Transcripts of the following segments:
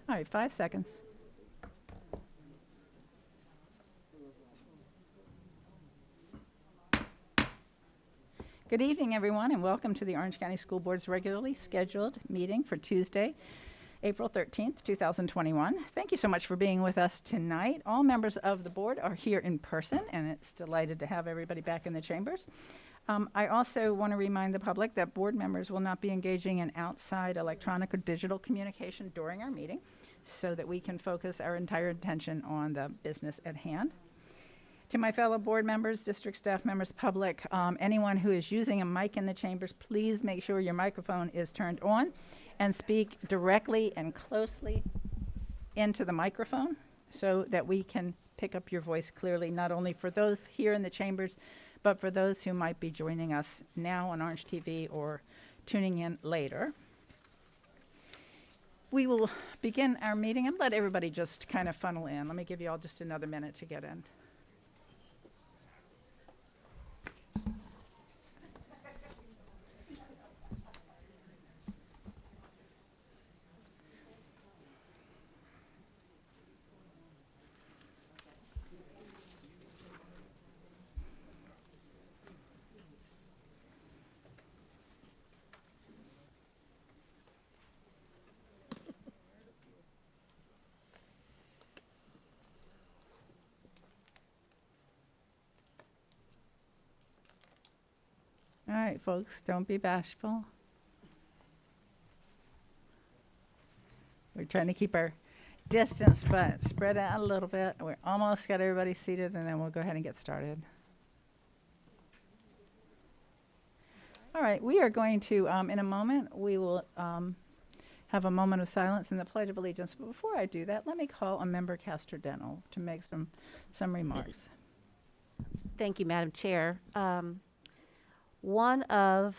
All right, 5 seconds. Good evening, everyone, and welcome to the Orange County School Board's regularly scheduled meeting for Tuesday, April 13th, 2021. Thank you so much for being with us tonight. All members of the board are here in person, and it's delighted to have everybody back in the chambers. I also want to remind the public that board members will not be engaging in outside electronic or digital communication during our meeting so that we can focus our entire attention on the business at hand. To my fellow board members, district staff members, public, anyone who is using a mic in the chambers, please make sure your microphone is turned on and speak directly and closely into the microphone so that we can pick up your voice clearly, not only for those here in the chambers, but for those who might be joining us now on Orange TV or tuning in later. We will begin our meeting and let everybody just kind of funnel in. Let me give you all just another minute to get in. All right, folks, don't be bashful. We're trying to keep our distance, but spread out a little bit. We're almost got everybody seated, and then we'll go ahead and get started. All right, we are going to, in a moment, we will have a moment of silence in the Pledge of Allegiance. But before I do that, let me call on Member Castor-Dental to make some remarks. Thank you, Madam Chair. One of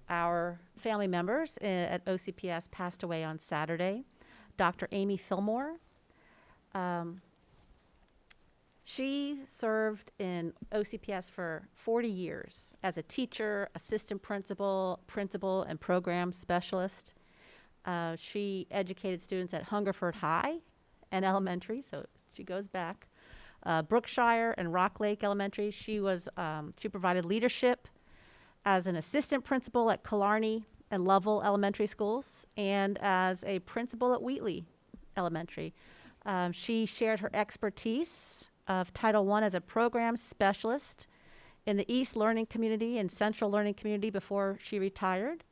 our family members at OCPS passed away on Saturday, Dr. Amy Fillmore. She served in OCPS for 40 years as a teacher, assistant principal, and program specialist. She educated students at Hungerford High and Elementary, so she goes back. Brookshire and Rock Lake Elementary. She provided leadership as an assistant principal at Killarney and Lovell Elementary Schools and as a principal at Wheatley Elementary. She shared her expertise of Title I as a program specialist in the East Learning Community and Central Learning Community before she retired.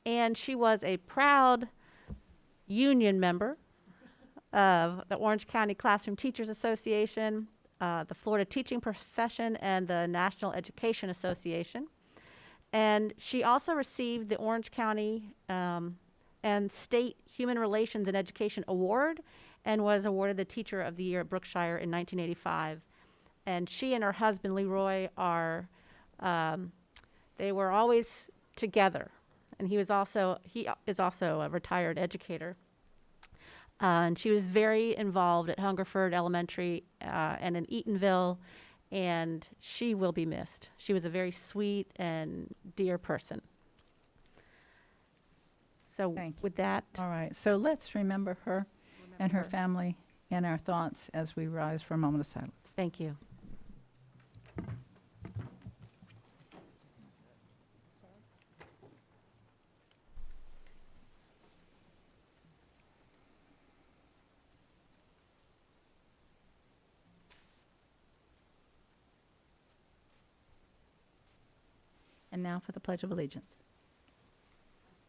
And she was a proud union member of the Orange County Classroom Teachers Association, the Florida Teaching Profession, and the National Education Association. And she also received the Orange County and State Human Relations and Education Award and was awarded the Teacher of the Year at Brookshire in 1985. And she and her husband, Leroy, they were always together. And he is also a retired educator. And she was very involved at Hungerford Elementary and in Eatonville, and she will be missed. She was a very sweet and dear person. So with that. All right, so let's remember her and her family in our thoughts as we rise for a moment of silence. Thank you. And now for the Pledge of Allegiance.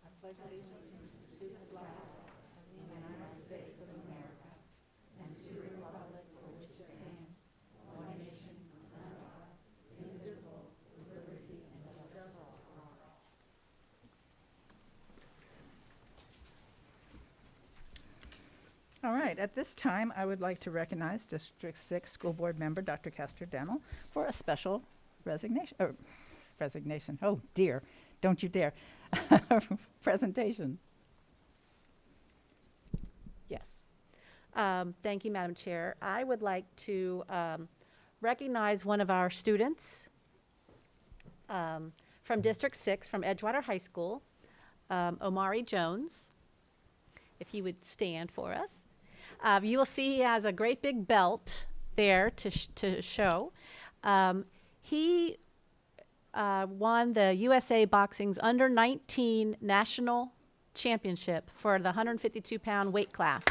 I pledge allegiance to the flag of the United States of America and to the republic for which it stands, one nation, under God, indivisible, with liberty and justice for all. All right, at this time, I would like to recognize District 6 School Board Member Dr. Castor-Dental for a special resignation. Oh dear, don't you dare. Presentation. Yes. Thank you, Madam Chair. I would like to recognize one of our students from District 6 from Edgewater High School, Omari Jones. if he would stand for us. You will see he has a great big belt there to show. He won the USA Boxing's under 19 national championship for the 152-pound weight class.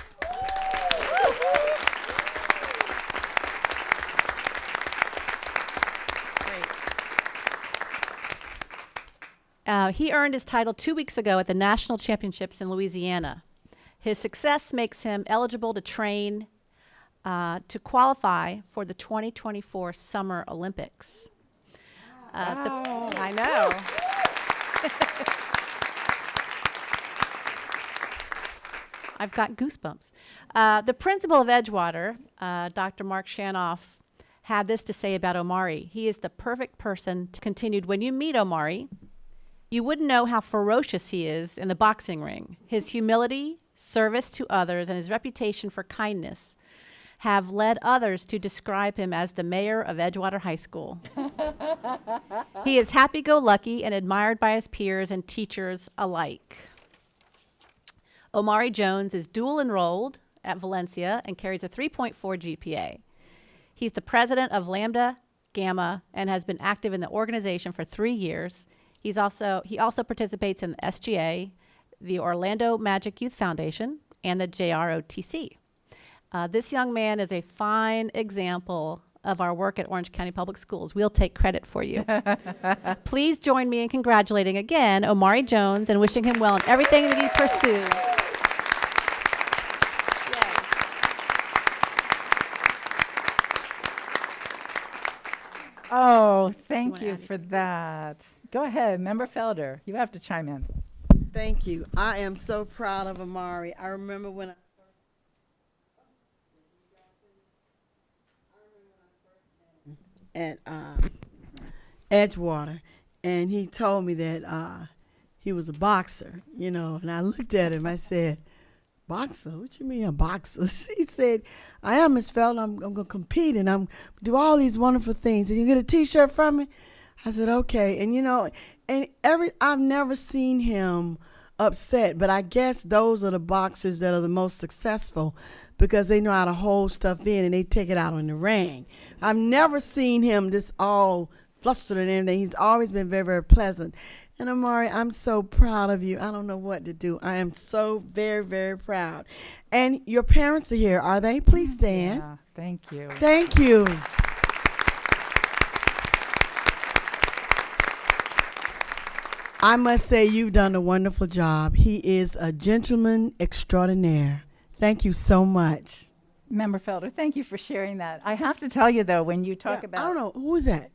He earned his title 2 weeks ago at the national championships in Louisiana. His success makes him eligible to train to qualify for the 2024 Summer Olympics. I know. I've got goosebumps. The principal of Edgewater, Dr. Mark Shanoff, had this to say about Omari. He is the perfect person to continued. When you meet Omari, you wouldn't know how ferocious he is in the boxing ring. His humility, service to others, and his reputation for kindness have led others to describe him as the mayor of Edgewater High School. He is happy-go-lucky and admired by his peers and teachers alike. Omari Jones is dual enrolled at Valencia and carries a 3.4 GPA. He's the president of Lambda Gamma and has been active in the organization for 3 years. He also participates in the SGA, the Orlando Magic Youth Foundation, and the JROTC. This young man is a fine example of our work at Orange County Public Schools. We'll take credit for you. Please join me in congratulating again Omari Jones and wishing him well in everything that he pursues. Oh, thank wanna you add for that. Go ahead, Member Felder. You have to chime in. Thank you. I am so proud of Omari. I remember when I at Edgewater, and he told me that he was a boxer, you know, and I looked at him. I said, "Boxer? What you mean a boxer?" He said, "I am, Miss Felder. I'm going to compete, and I'm do all these wonderful things. And you get a T-shirt from me?" I said, "Okay." And, you know, and I've never seen him upset, but I guess those are the boxers that are the most successful because they know how to hold stuff in and they take it out on the ring. I've never seen him just all flustered and everything. He's always been very, very pleasant. And Omari, I'm so proud of you. I don't know what to do. I am so very, very proud. And your parents are here, are they? Please stand. Yeah, thank you. Thank you. I must say you've done a wonderful job. He is a gentleman extraordinaire. Thank you so much. Member Felder, thank you for sharing that. I have to tell you, though, when you talk Yeah, about... I don't know. Who is that?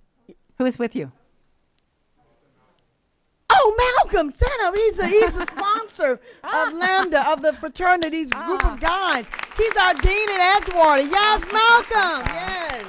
Who is with you? Oh, Malcolm, stand up. He's a sponsor of Lambda, of the fraternity's group of guys. He's our dean at Edgewater. Yes, Malcolm. Yes.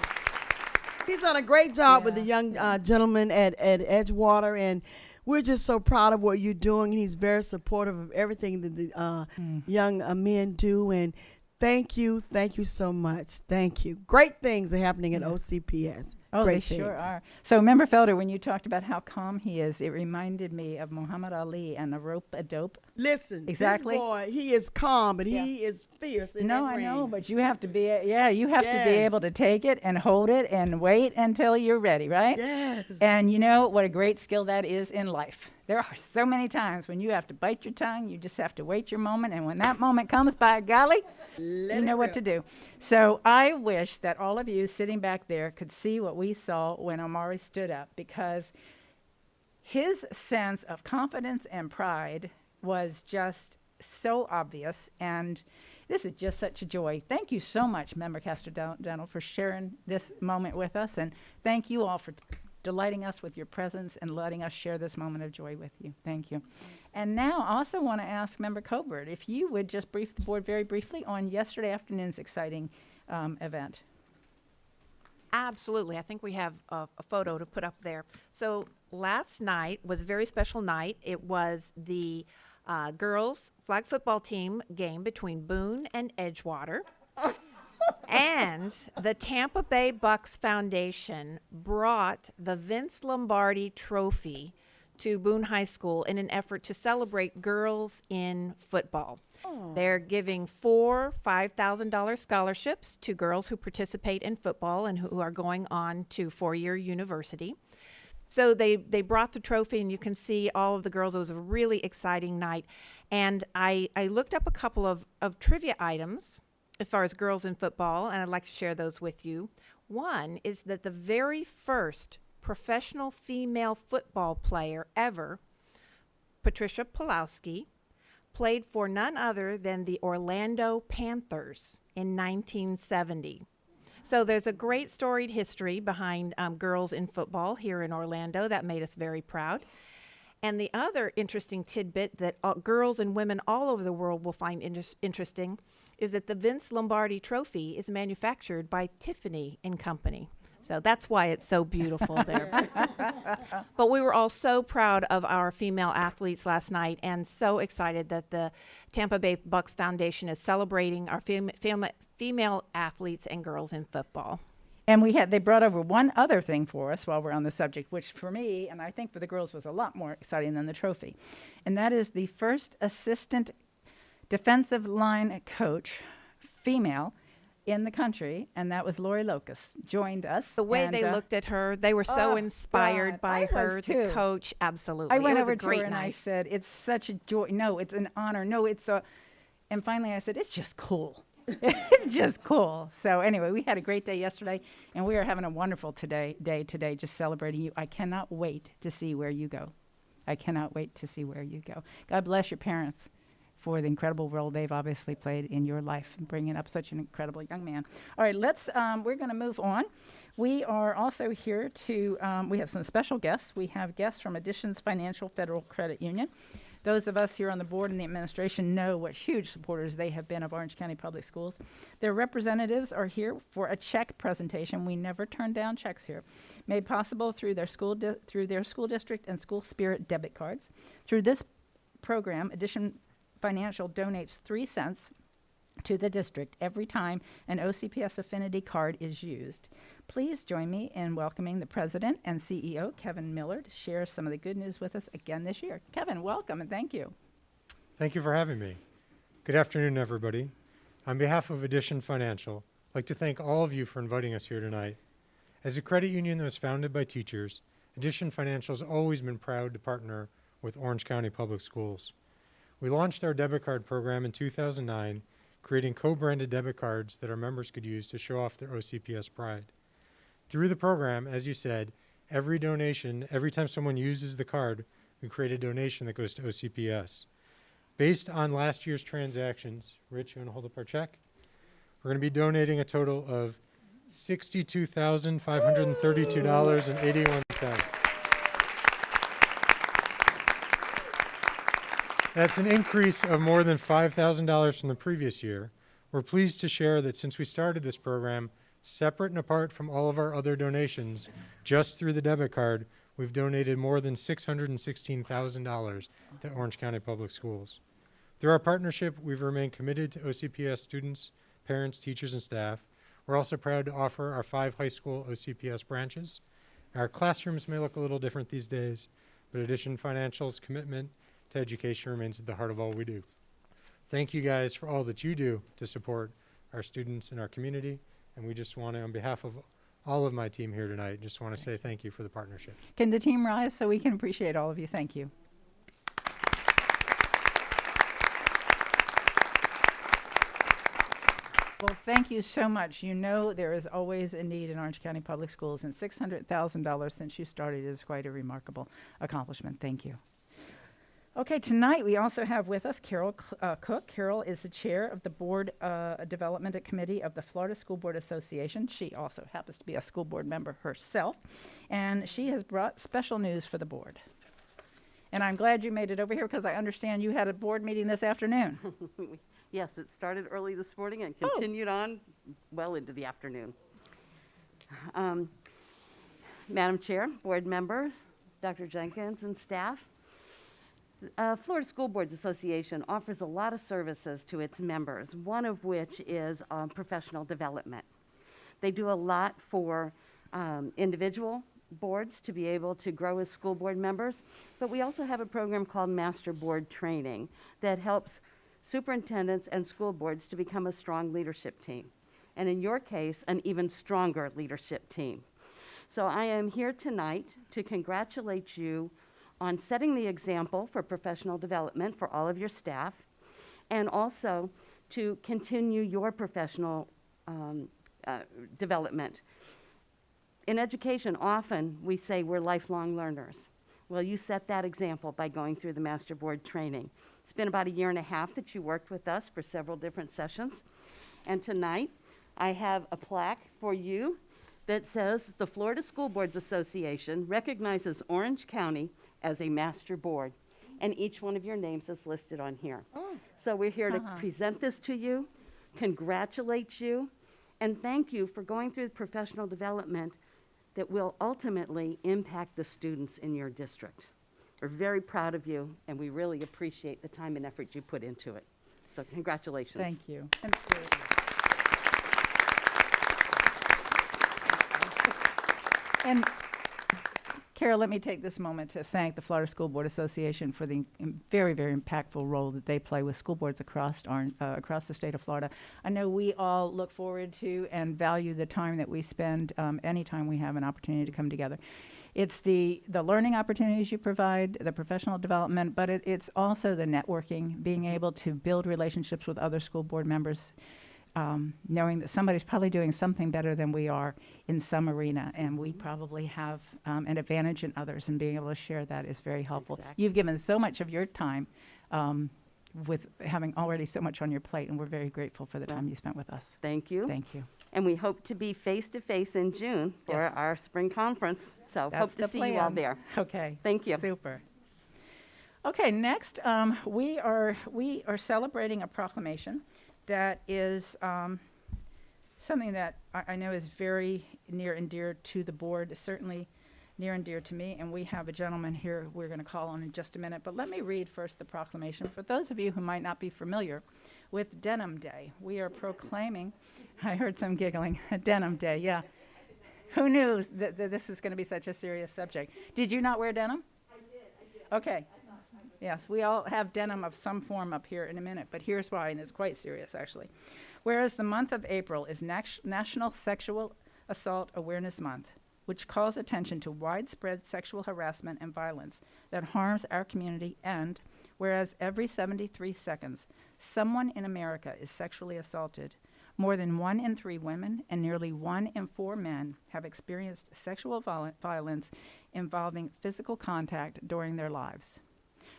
He's done a great job with the young gentleman at Edgewater, and we're just so proud of what you're doing. He's very supportive of everything that the young men do, and thank you so much. Thank you. Great things are happening at OCPS. Oh, Great they things. sure are. So, Member Felder, when you talked about how calm he is, it reminded me of Muhammad Ali and a dope. Listen, Exactly. this boy, he is calm, but he is fierce in No, that I ring. know, but you have to be, you have to be Yes. able to take it and hold it and wait until you're ready, right? Yes. And you know what a great skill that is in life. There are so many times when you have to bite your tongue, you just have to wait your moment, and when that moment comes, by golly, you know what to do. So I wish that all of you sitting back there could see what we saw when Omari stood up, because his sense of confidence and pride was just so obvious, and this is just such a joy. Thank you so much, Member Castor-Dental, for sharing this moment with us, and thank you all for delighting us with your presence and letting us share this moment of joy with you. Thank you. And now I also want to ask Member Colbert if you would just brief the board very briefly on yesterday afternoon's exciting event. Absolutely. I think we have a photo to put up there. So last night was a very special night. It was the girls flag football team game between Boone and Edgewater. And the Tampa Bay Bucks Foundation brought the Vince Lombardi Trophy to Boone High School in an effort to celebrate girls in football. They're giving 4 $5,000 scholarships to girls who participate in football and who are going on to four-year university. So they brought the trophy, and you can see all of the girls. It was a really exciting night. And I looked up a couple of trivia items as far as girls in football, and I'd like to share those with you. One is that the very first professional female football player ever, Patricia Pulowski, played for none other than the Orlando Panthers in 1970. So there's a great storied history behind girls in football here in Orlando that made us very proud. And the other interesting tidbit that girls and women all over the world will find interesting is that the Vince Lombardi Trophy is manufactured by Tiffany & Company. So that's why it's so beautiful there. But we were all so proud of our female athletes last night, and so excited that the Tampa Bay Bucks Foundation is celebrating our female athletes and girls in football. And they brought over one other thing for us while we're on the subject, which for me, and I think for the girls, was a lot more exciting than the trophy. And that is the first assistant defensive line coach, female, in the country, and that was Lori Locust, joined us. The way they looked at her, they were so inspired God, by I her, was the too. coach, absolutely. I went It was over a to great her and I night. said, it's such a joy. No, it's an honor. No, it's a, and finally I said, it's just cool. It's just cool. So anyway, we had a great day yesterday, and we are having a wonderful day today, just celebrating you. I cannot wait to see where you go. I cannot wait to see where you go. God bless your parents for the incredible role they've obviously played in your life and bringing up such an incredible young man. All right, we're going to move on. We are also here to, we have some special guests. We have guests from Additions Financial Federal Credit Union. Those of us here on the board and the administration know what huge supporters they have been of Orange County Public Schools. Their representatives are here for a check presentation. We never turn down checks here. Made possible through their school district and school spirit debit cards. Through this program, Addition Financial donates 3 cents to the district every time an OCPS Affinity card is used. Please join me in welcoming the President and CEO, Kevin Miller, to share some of the good news with us again this year. Kevin, welcome and thank you. Thank you for having me. Good afternoon, everybody. On behalf of Addition Financial, I'd like to thank all of you for inviting us here tonight. As a credit union that was founded by teachers, Addition Financial has always been proud to partner with Orange County Public Schools. We launched our debit card program in 2009, creating co-branded debit cards that our members could use to show off their OCPS pride. Through the program, as you said, every donation, every time someone uses the card, we create a donation that goes to OCPS. Based on last year's transactions, Rich, you want to hold up our check? We're going to be donating a total of $62,532.81. That's an increase of more than $5,000 from the previous year. We're pleased to share that since we started this program, separate and apart from all of our other donations, just through the debit card, we've donated more than $616,000 to Orange County Public Schools. Through our partnership, we've remained committed to OCPS students, parents, teachers, and staff. We're also proud to offer our 5 high school OCPS branches. Our classrooms may look a little different these days, but Addition Financial's commitment to education remains at the heart of all we do. Thank you guys for all that you do to support our students and our community. And we just want to, on behalf of all of my team here tonight, just want to say thank you for the partnership. Can the team rise so we can appreciate all of you? Thank you. Well, thank you so much. You know there is always a need in Orange County Public Schools, and $600,000 since you started is quite a remarkable accomplishment. Thank you. Okay, tonight we also have with us Carol Cook. Carol is the chair of the Board Development Committee of the Florida School Board Association. She also happens to be a school board member herself, and she has brought special news for the board. And I'm glad you made it over here because I understand you had a board meeting this afternoon. Yes, it started early this morning and continued on well into the afternoon. Madam Chair, board members, Dr. Jenkins and staff, Florida School Boards Association offers a lot of services to its members, one of which is professional development. They do a lot for individual boards to be able to grow as school board members, but we also have a program called Master Board Training that helps superintendents and school boards to become a strong leadership team, and in your case, an even stronger leadership team. So I am here tonight to congratulate you on setting the example for professional development for all of your staff, and also to continue your professional development. In education, often we say we're lifelong learners. Well, you set that example by going through the Master Board Training. It's been about 1.5 years that you worked with us for several different sessions. And tonight, I have a plaque for you that says, the Florida School Boards Association recognizes Orange County as a Master Board. And each one of your names is listed on here. So we're here to present this to you, congratulate you, and thank you for going through the professional development that will ultimately impact the students in your district. We're very proud of you, and we really appreciate the time and effort you put into it. So congratulations. Thank you. And Carol, let me take this moment to thank the Florida School Board Association for the very, very impactful role that they play with school boards across the state of Florida. I know we all look forward to and value the time that we spend anytime we have an opportunity to come together. It's the learning opportunities you provide, the professional development, but it's also the networking, being able to build relationships with other school board members, knowing that somebody's probably doing something better than we are in some arena, and we probably have an advantage in others, and being able to share that is very helpful. Exactly. You've given so much of your time with having already so much on your plate, and we're very grateful for the time you spent with us. Thank you. Thank you. And we hope to be face-to-face in June for Yes. our spring conference. So That's hope to the see you all plan. there. Okay. Thank you. Super. Okay, next, we are celebrating a proclamation that is something that I know is very near and dear to the board, certainly near and dear to me, and we have a gentleman here we're going to call on in just a minute. But let me read first the proclamation. For those of you who might not be familiar with Denim Day, we are proclaiming, I heard some giggling, Denim Day, yeah. Who knew that this is going to be such a serious subject? Did you not wear denim? I did. Okay. Yes, we all have denim of some form up here in a minute, but here's why, and it's quite serious, actually. Whereas the month of April is National Sexual Assault Awareness Month, which calls attention to widespread sexual harassment and violence that harms our community, and whereas every 73 seconds, someone in America is sexually assaulted, more than 1 in 3 women and nearly 1 in 4 men have experienced sexual violence involving physical contact during their lives.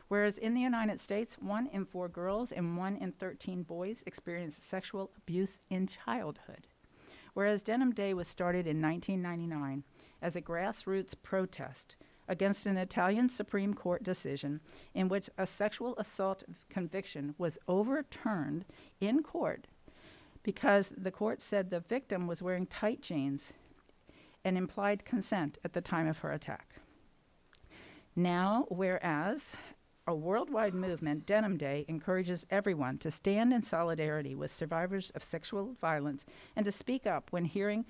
Whereas in the United States, 1 in 4 girls and 1 in 13 boys experience sexual abuse in childhood. Whereas Denim Day was started in 1999 as a grassroots protest against an Italian Supreme Court decision in which a sexual assault conviction was overturned in court because the court said the victim was wearing tight jeans and implied consent at the time of her attack. Now, whereas a worldwide movement, Denim Day, encourages everyone to stand in solidarity with survivors of sexual violence and to speak up when hearing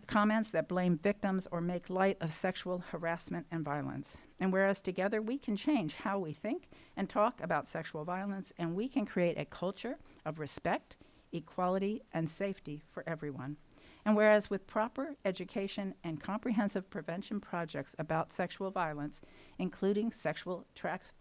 comments that blame victims or make light of sexual harassment and violence. And whereas together we can change how we think and talk about sexual violence, and we can create a culture of respect, equality, and safety for everyone. And whereas with proper education and comprehensive prevention projects about sexual violence, including sexual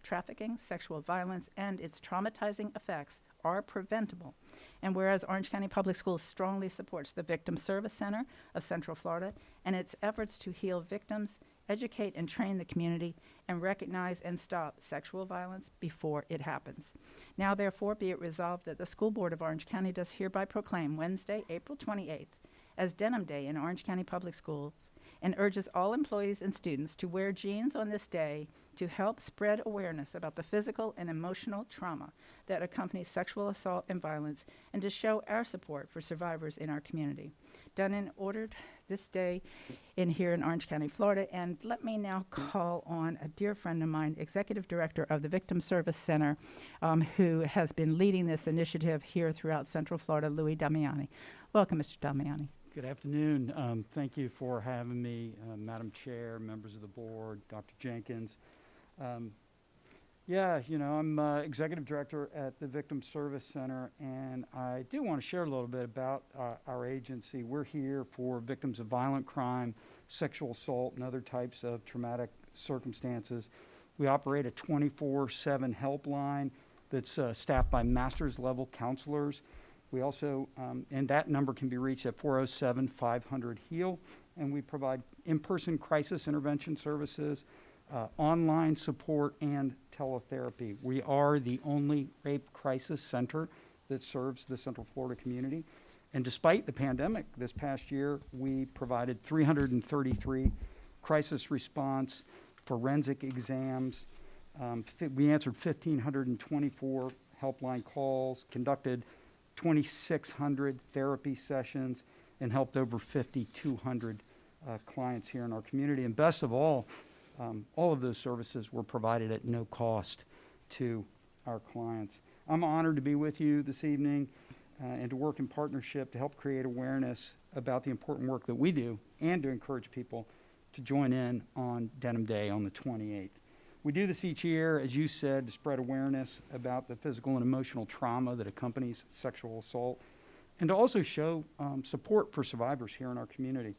trafficking, sexual violence, and its traumatizing effects are preventable. And whereas Orange County Public Schools strongly supports the Victim Service Center of Central Florida and its efforts to heal victims, educate and train the community, and recognize and stop sexual violence before it happens. Now therefore be it resolved that the School Board of Orange County does hereby proclaim Wednesday, April 28th, as Denim Day in Orange County Public Schools, and urges all employees and students to wear jeans on this day to help spread awareness about the physical and emotional trauma that accompanies sexual assault and violence, and to show our support for survivors in our community. Done and ordered this day here in Orange County, Florida. And let me now call on a dear friend of mine, Executive Director of the Victim Service Center, who has been leading this initiative here throughout Central Florida, Louis Damiani. Welcome, Mr. Damiani. Good afternoon. Thank you for having me, Madam Chair, members of the board, Dr. Jenkins. Yeah, you know, I'm Executive Director at the Victim Service Center, and I do want to share a little bit about our agency. We're here for victims of violent crime, sexual assault, and other types of traumatic circumstances. We operate a 24/7 helpline that's staffed by master's level counselors. We also, and that number can be reached at 407-500-HEAL, and we provide in-person crisis intervention services, online support, and teletherapy. We are the only rape crisis center that serves the Central Florida community. And despite the pandemic this past year, we provided 333 crisis response, forensic exams. We answered 1,524 helpline calls, conducted 2,600 therapy sessions, and helped over 5,200 clients here in our community. And best of all of those services were provided at no cost to our clients. I'm honored to be with you this evening and to work in partnership to help create awareness about the important work that we do and to encourage people to join in on Denim Day on the 28th. We do this each year, as you said, to spread awareness about the physical and emotional trauma that accompanies sexual assault and to also show support for survivors here in our community.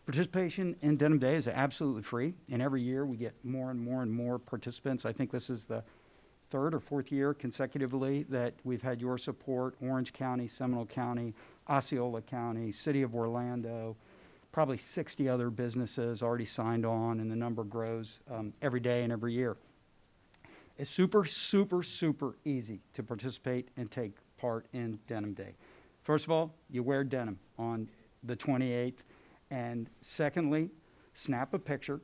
Participation in Denim Day is absolutely free, and every year we get more and more and more participants. I think this is the third or fourth year consecutively that we've had your support. Orange County, Seminole County, Osceola County, City of Orlando, probably 60 other businesses already signed on, and the number grows every day and every year. It's super, super, super easy to participate and take part in Denim Day. First of all, you wear denim on the 28th. And secondly, snap a picture,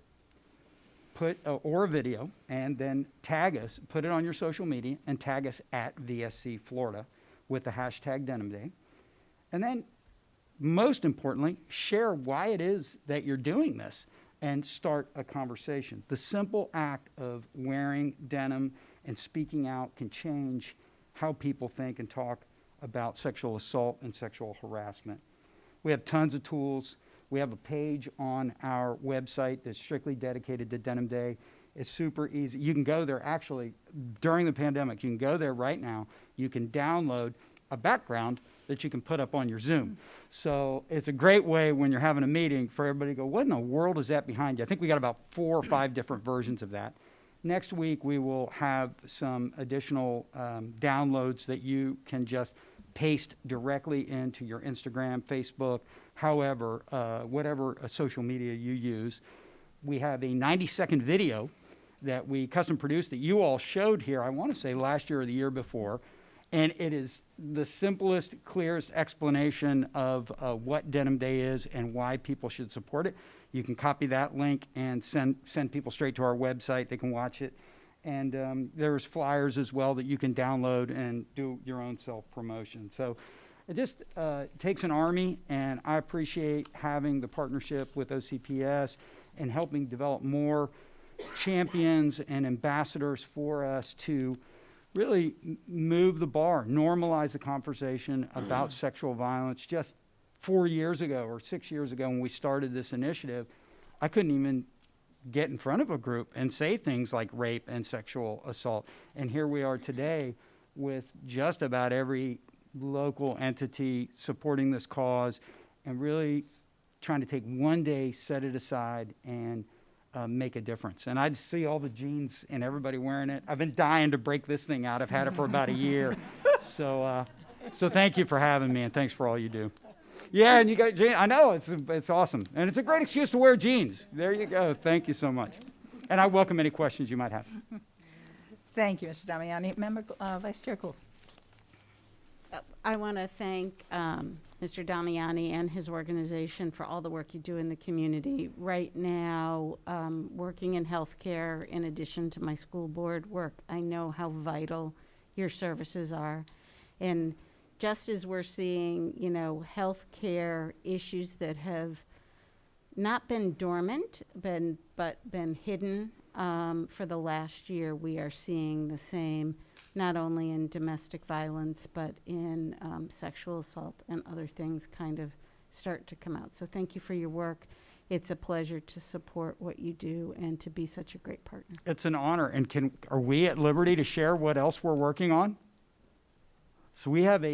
or a video, and then tag us, put it on your social media, and tag us at VSC Florida with the hashtag Denim Day. And then, most importantly, share why it is that you're doing this and start a conversation. The simple act of wearing denim and speaking out can change how people think and talk about sexual assault and sexual harassment. We have tons of tools. We have a page on our website that's strictly dedicated to Denim Day. It's super easy. You can go there, actually, during the pandemic, you can go there right now. You can download a background that you can put up on your Zoom. So it's a great way when you're having a meeting for everybody to go, what in the world is that behind you? I think we got about 4 or 5 different versions of that. Next week, we will have some additional downloads that you can just paste directly into your Instagram, Facebook, however, whatever social media you use. We have a 90-second video that we custom produced that you all showed here, I want to say last year or the year before. And it is the simplest, clearest explanation of what Denim Day is and why people should support it. You can copy that link and send people straight to our website. They can watch it. And there's flyers as well that you can download and do your own self-promotion. So it just takes an army, and I appreciate having the partnership with OCPS and helping develop more champions and ambassadors for us to really move the bar, normalize the conversation about sexual violence. Just 4 years ago or 6 years ago when we started this initiative, I couldn't even get in front of a group and say things like rape and sexual assault. And here we are today with just about every local entity supporting this cause and really trying to take one day, set it aside, and make a difference. And I just see all the jeans and everybody wearing it. I've been dying to break this thing out. I've had it for about a year. So thank you for having me, and thanks for all you do. Yeah, and you got jeans. I know, it's awesome. And it's a great excuse to wear jeans. There you go. Thank you so much. And I welcome any questions you might have. Thank you, Mr. Damiani. Member, Vice Chair Cool. I want to thank Mr. Damiani and his organization for all the work you do in the community. Right now, working in healthcare, in addition to my school board work, I know how vital your services are. And just as we're seeing, you know, healthcare issues that have not been dormant, but been hidden for the last year, we are seeing the same, not only in domestic violence, but in sexual assault and other things kind of start to come out. So thank you for your work. It's a pleasure to support what you do and to be such a great partner. It's an honor. And are we at liberty to share what else we're working on? So we have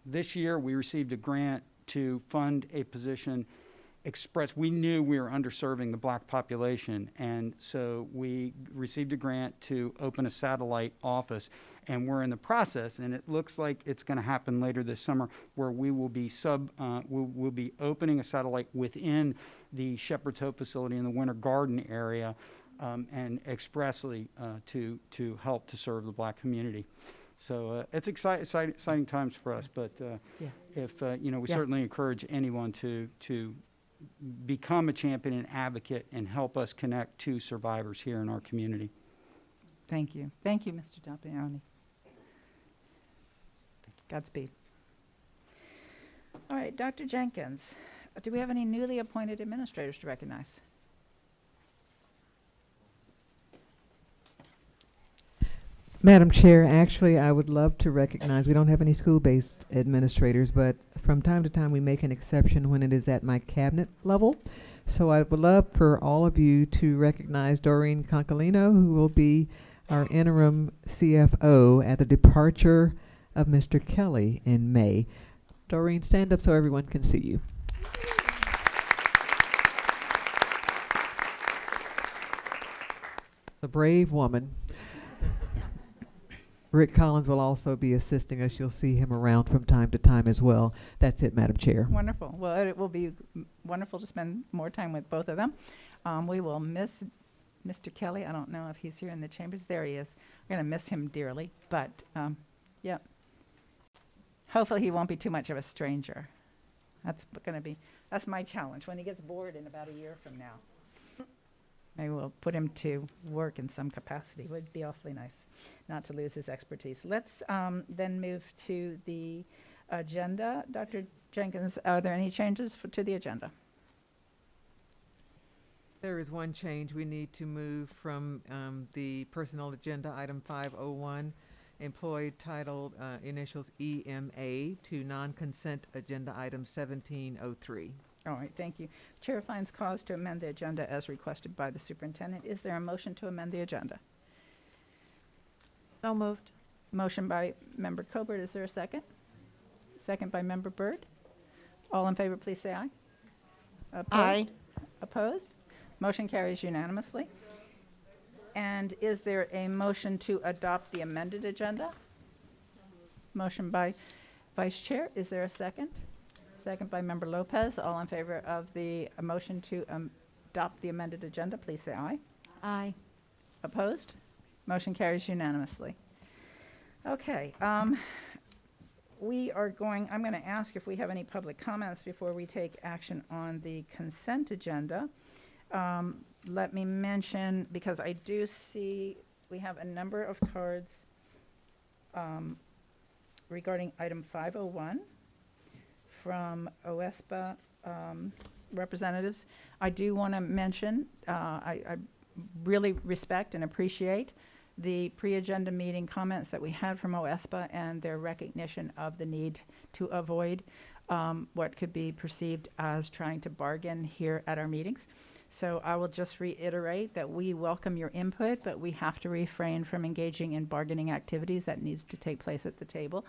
this year we received a grant to fund a position we knew we were underserving the black population, and so we received a grant to open a satellite office, and we're in the process, and it looks like it's going to happen later this summer, where we will be we'll be opening a satellite within the Shepherd's Hope facility in the Winter Garden area, and expressly to help to serve the black community. So it's exciting times for us, but if we certainly encourage anyone to become a champion and advocate and help us connect to survivors here in our community. Thank you. Thank you, Mr. Damiani. Godspeed. All right, Dr. Jenkins, do we have any newly appointed administrators to recognize? Madam Chair, actually, I would love to recognize, we don't have any school-based administrators, but from time to time we make an exception when it is at my cabinet level. So I would love for all of you to recognize Doreen Concolino, who will be our interim CFO at the departure of Mr. Kelly in May. Doreen, stand up so everyone can see you. A brave woman. Rick Collins will also be assisting us. You'll see him around from time to time as well. That's it, Madam Chair. Wonderful. Well, it will be wonderful to spend more time with both of them. We will miss Mr. Kelly. I don't know if he's here in the chambers. There he is. We're going to miss him dearly, but yeah. Hopefully he won't be too much of a stranger. That's my challenge when he gets bored in about a year from now. Maybe we'll put him to work in some capacity. It would be awfully nice not to lose his expertise. Let's then move to the agenda. Dr. Jenkins, are there any changes to the agenda? There is one change. We need to move from the personnel agenda, item 501, employee titled initials EMA, to non-consent agenda item 1703. All right, thank you. Chair finds cause to amend the agenda as requested by the superintendent. Is there a motion to amend the agenda? So moved. Motion by Member Colbert. Is there a second? Second by Member Byrd. All in favor, please say aye. Opposed? Aye. Opposed? Motion carries unanimously. And is there a motion to adopt the amended agenda? Motion by Vice Chair. Is there a second? Second by Member Lopez. All in favor of the motion to adopt the amended agenda, please say aye. Aye. Opposed? Motion carries unanimously. Okay. I'm going to ask if we have any public comments before we take action on the consent agenda. Let me mention, because I do see we have a number of cards regarding item 501 from OSPA representatives. I do want to mention, I really respect and appreciate the pre-agenda meeting comments that we had from OSPA and their recognition of the need to avoid what could be perceived as trying to bargain here at our meetings. So I will just reiterate that we welcome your input, but we have to refrain from engaging in bargaining activities. That needs to take place at the table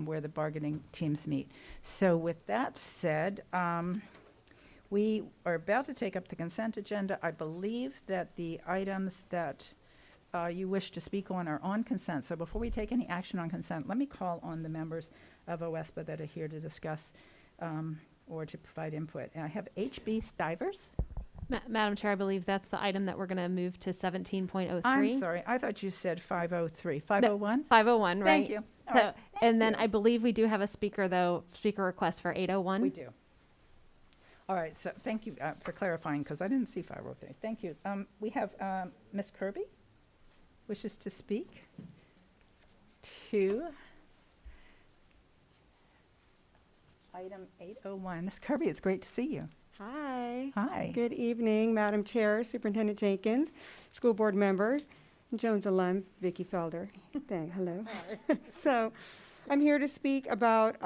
where the bargaining teams meet. So with that said, we are about to take up the consent agenda. I believe that the items that you wish to speak on are on consent. So before we take any action on consent, let me call on the members of OSPA that are here to discuss or to provide input. And I have H.B. Stivers. Madam Chair, I believe that's the item that we're going to move to 17.03. I'm sorry. I thought you said 503. 501? 501, right? Thank you. All right. And then I believe we do have a speaker request for 801. We do. All right. So thank you for clarifying, because I didn't see 503. Thank you. We have Ms. Kirby wishes to speak to item 801. Ms. Kirby, it's great to see you. Hi. Hi. Good evening, Madam Chair, Superintendent Jenkins, school board members, Jones alum, Vicki Felder. Hello. So I'm here to speak about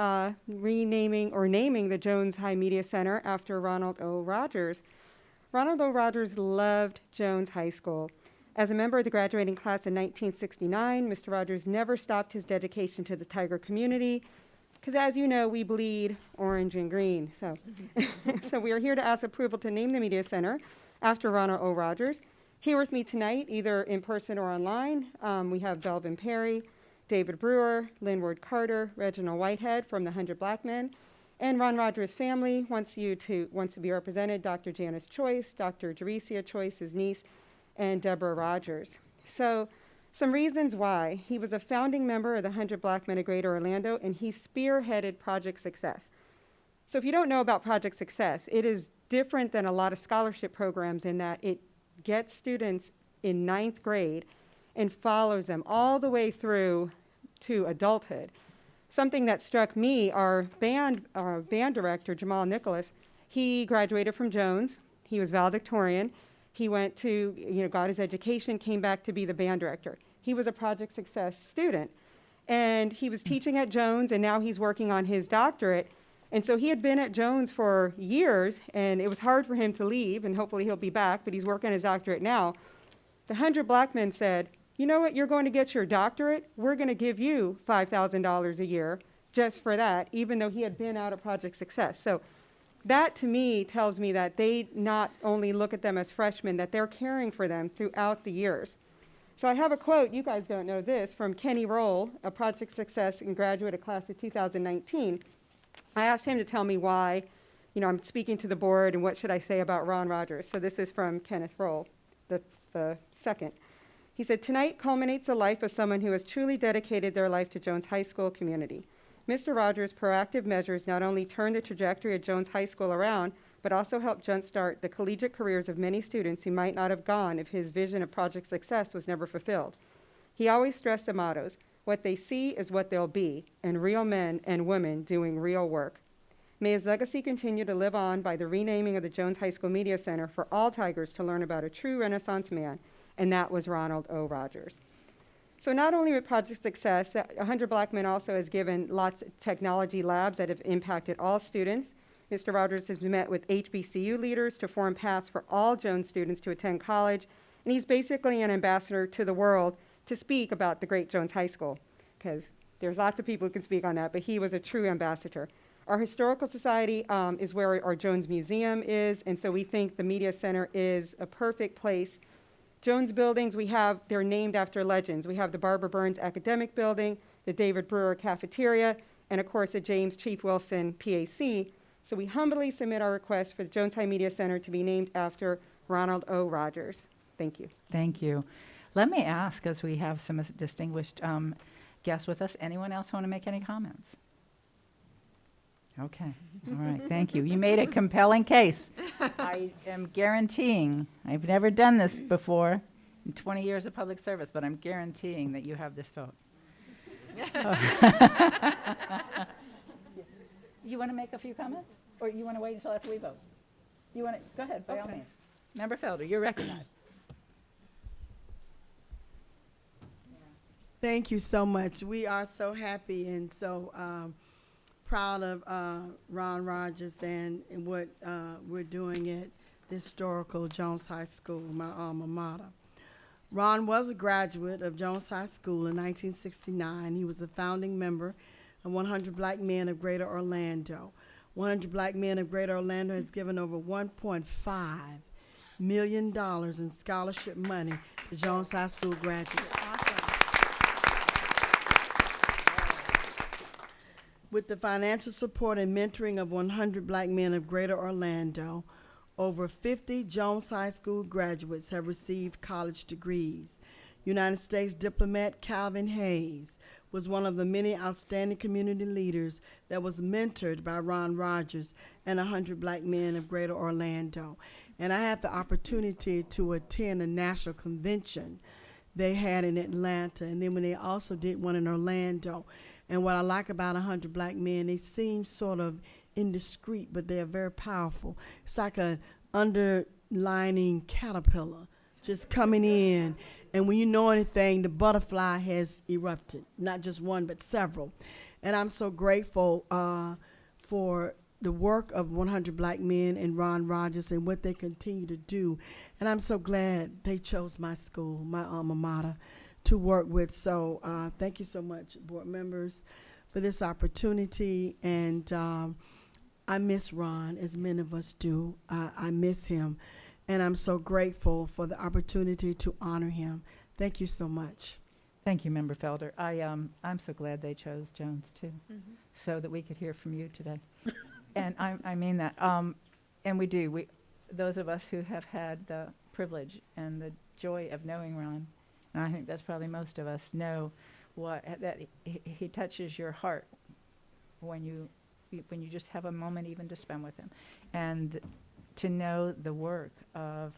renaming or naming the Jones High Media Center after Ronald O. Rogers. Ronald O. Rogers loved Jones High School. As a member of the graduating class in 1969, Mr. Rogers never stopped his dedication to the Tiger community, because as you know, we bleed orange and green. So, so we are here to ask approval to name the Media Center after Ronald O. Rogers. Here with me tonight, either in person or online, we have Belvin Perry, David Brewer, Linward Carter, Reginald Whitehead from the 100 Black Men, and Ron Rogers' family wants to be represented, Dr. Janice Choice, Dr. Jeresia Choice, his niece, and Deborah Rogers. So some reasons why. He was a founding member of the 100 Black Men of Greater Orlando, and he spearheaded Project Success. So if you don't know about Project Success, it is different than a lot of scholarship programs in that it gets students in 9th grade and follows them all the way through to adulthood. Something that struck me, our band director, Jamal Nicholas, he graduated from Jones. He was valedictorian. He went to, got his education, came back to be the band director. He was a Project Success student. And he was teaching at Jones, and now he's working on his doctorate. And so he had been at Jones for years, and it was hard for him to leave, and hopefully he'll be back, but he's working on his doctorate now. The 100 Black Men said, you know what, you're going to get your doctorate, we're going to give you $5,000 a year just for that, even though he had been out of Project Success. So that to me tells me that they not only look at them as freshmen, that they're caring for them throughout the years. So I have a quote, you guys don't know this, from Kenny Roll, a Project Success and graduate of class of 2019. I asked him to tell me why, I'm speaking to the board and what should I say about Ron Rogers. So this is from Kenneth Roll, the second. He said, tonight culminates the life of someone who has truly dedicated their life to Jones High School community. Mr. Rogers' proactive measures not only turned the trajectory of Jones High School around, but also helped jumpstart the collegiate careers of many students who might not have gone if his vision of Project Success was never fulfilled. He always stressed the mottos, what they see is what they'll be, and real men and women doing real work. May his legacy continue to live on by the renaming of the Jones High School Media Center for all Tigers to learn about a true Renaissance man, and that was Ronald O. Rogers. So not only with Project Success, 100 Black Men also has given lots of technology labs that have impacted all students. Mr. Rogers has met with HBCU leaders to form paths for all Jones students to attend college, and he's basically an ambassador to the world to speak about the great Jones High School, because there's lots of people who can speak on that, but he was a true ambassador. Our historical society is where our Jones Museum is, and so we think the Media Center is a perfect place. Jones buildings, they're named after legends. We have the Barbara Burns Academic Building, the David Brewer Cafeteria, and of course the James Chief Wilson PAC. So we humbly submit our request for the Jones High Media Center to be named after Ronald O. Rogers. Thank you. Thank you. Let me ask, as we have some distinguished guests with us, anyone else want to make any comments? Okay, all right, thank you. You made a compelling case. I am guaranteeing, I've never done this before in 20 years of public service, but I'm guaranteeing that you have this vote. You want to make a few comments? Or you want to wait until after we vote? You want to, go ahead, by all means. Member Felder, you're recognized. Thank you so much. We are so happy and so proud of Ron Rogers and what we're doing at the historical Jones High School, my alma mater. Ron was a graduate of Jones High School in 1969. He was a founding member of 100 Black Men of Greater Orlando. 100 Black Men of Greater Orlando has given over $1.5 million in scholarship money to Jones High School graduates. With the financial support and mentoring of 100 Black Men of Greater Orlando, over 50 Jones High School graduates have received college degrees. United States diplomat Calvin Hayes was one of the many outstanding community leaders that was mentored by Ron Rogers and 100 Black Men of Greater Orlando. And I had the opportunity to attend a national convention they had in Atlanta, and then when they also did one in Orlando. And what I like about 100 Black Men, they seem sort of indiscreet, but they're very powerful. It's like an underlining caterpillar just coming in. And when you know anything, the butterfly has erupted, not just one, but several. And I'm so grateful for the work of 100 Black Men and Ron Rogers and what they continue to do. And I'm so glad they chose my school, my alma mater, to work with. So thank you so much, board members, for this opportunity. And I miss Ron, as many of us do. I miss him. And I'm so grateful for the opportunity to honor him. Thank you so much. Thank you, Member Felder. I'm so glad they chose Jones, too, so that we could hear from you today. And I mean that. And we do. Those of us who have had the privilege and the joy of knowing Ron, and I think that's probably most of us, know that he touches your heart when you just have a moment even to spend with him. And to know the work of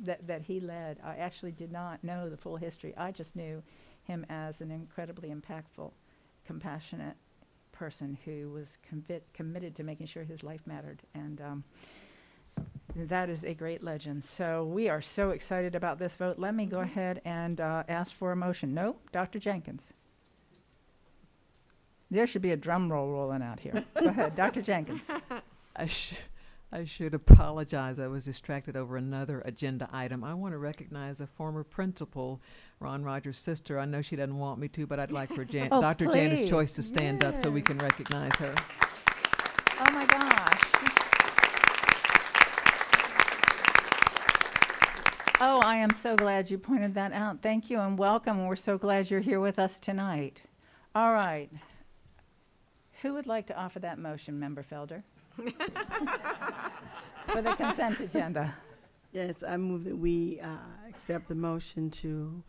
that he led. I actually did not know the full history. I just knew him as an incredibly impactful, compassionate person who was committed to making sure his life mattered. And that is a great legend. So we are so excited about this vote. Let me go ahead and ask for a motion. No, Dr. Jenkins. There should be a drum roll rolling out here. Go ahead, Dr. Jenkins. I should apologize. I was distracted over another agenda item. I want to recognize a former principal, Ron Rogers' sister. I know she doesn't want me to, but I'd like for Oh, Dr. Janice please. Choice to stand up so we can recognize her. Oh my gosh. Oh, I am so glad you pointed that out. Thank you and welcome. We're so glad you're here with us tonight. All right. Who would like to offer that motion, Member Felder? For the consent agenda. Yes, I move that we accept the motion to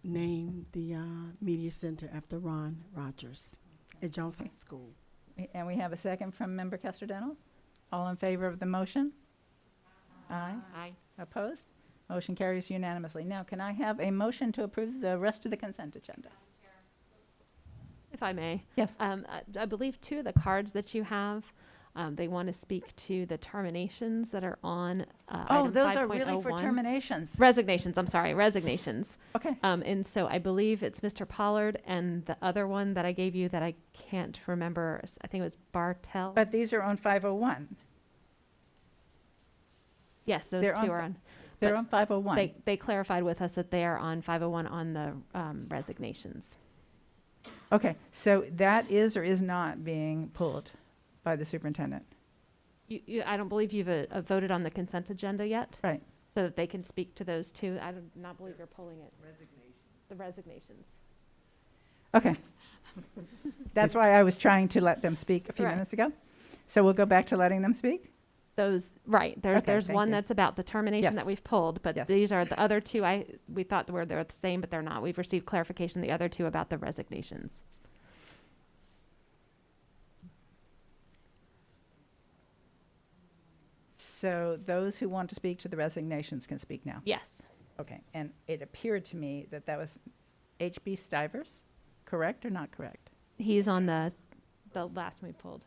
name the media center after Ron Rogers at Jones High School. And we have a second from Member Casterdental. All in favor of the motion? Aye. Aye. Opposed? Motion carries unanimously. Now, can I have a motion to approve the rest of the consent agenda? If I may. Yes. I believe two of the cards that you have, they want to speak to the terminations that are on Oh, item those are really for 5.01. terminations. Resignations, I'm sorry, resignations. Okay. And so I believe it's Mr. Pollard and the other one that I gave you that I can't remember, I think it was Bartel. But these are on 501. Yes, those they're two on are on. They're but on 501. They clarified with us that they are on 501 on the resignations. Okay, so that is or is not being pulled by the superintendent. I don't believe you've voted on the consent agenda yet. Right. So that they can speak to those two. I do not believe you're pulling it. The resignations. Okay. That's why I was trying to let them speak a few Right. minutes ago. So we'll go back to letting them speak? Those, right, there's Okay, thank one you. that's about the termination Yes. that we've pulled, but Yes. these are the other two we thought they're the same, but they're not. We've received clarification, the other two about the resignations. So those who want to speak to the resignations can speak now? Yes. Okay, and it appeared to me that that was H.B. Stivers, correct or not correct? He's on the last one we pulled.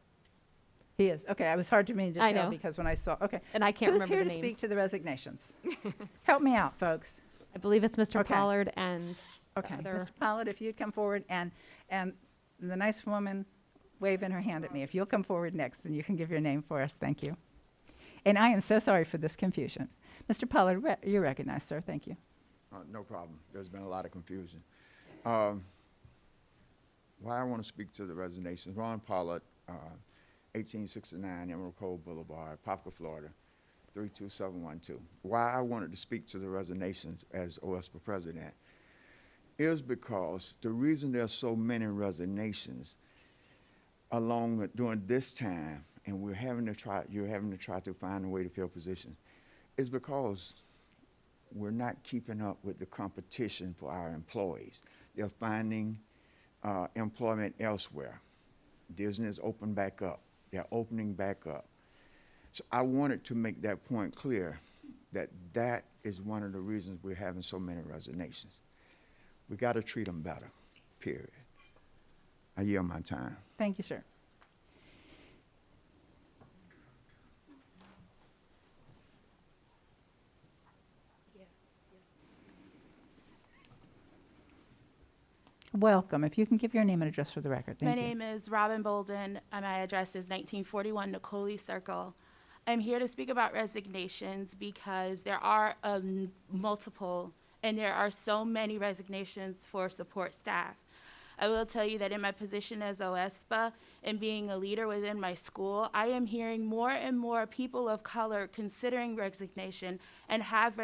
He is, okay, I was hard to me to I tell know. because when I saw, okay. And I can't Who's remember here the to names. speak to the resignations? Help me out, folks. I believe it's Mr. Okay. Pollard and Okay, other- Mr. Pollard, if you'd come forward, and the nice woman waving her hand at me, if you'll come forward next and you can give your name for us, thank you. And I am so sorry for this confusion. Mr. Pollard, you're recognized, sir, thank you. No problem. There's been a lot of confusion. Why I want to speak to the resignations, Ron Pollard, 1869 Emerald Cove Boulevard, Popka, Florida, 32712. Why I wanted to speak to the resignations as OSPA president is because the reason there's so many resignations during this time, and you're having to try to find a way to fill positions, is because we're not keeping up with the competition for our employees. They're finding employment elsewhere. Disney's opened back up. They're opening back up. So I wanted to make that point clear that that is one of the reasons we're having so many resignations. We got to treat them better, period. I yield my time. Thank you, sir. welcome. If you can give your name and address for the record. Thank My you. name is Robin Bolden, and my address is 1941 Nicole Circle. I'm here to speak about resignations because there are multiple, and there are so many resignations for support staff. I will tell you that in my position as OSPA and being a leader within my school, I am hearing more and more people of color considering resignation and have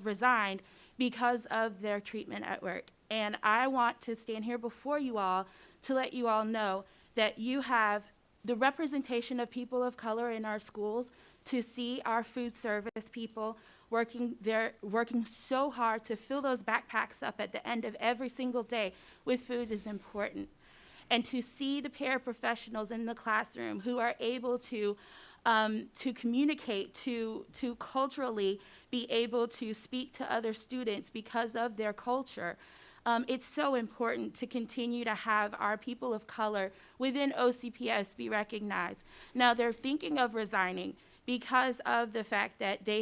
resigned because of their treatment at work. And I want to stand here before you all to let you all know that you have the representation of people of color in our schools, to see our food service people working so hard to fill those backpacks up at the end of every single day with food is important. And to see the paraprofessionals in the classroom who are able to communicate, to culturally be able to speak to other students because of their culture. It's so important to continue to have our people of color within OCPS be recognized. Now, they're thinking of resigning because of the fact that they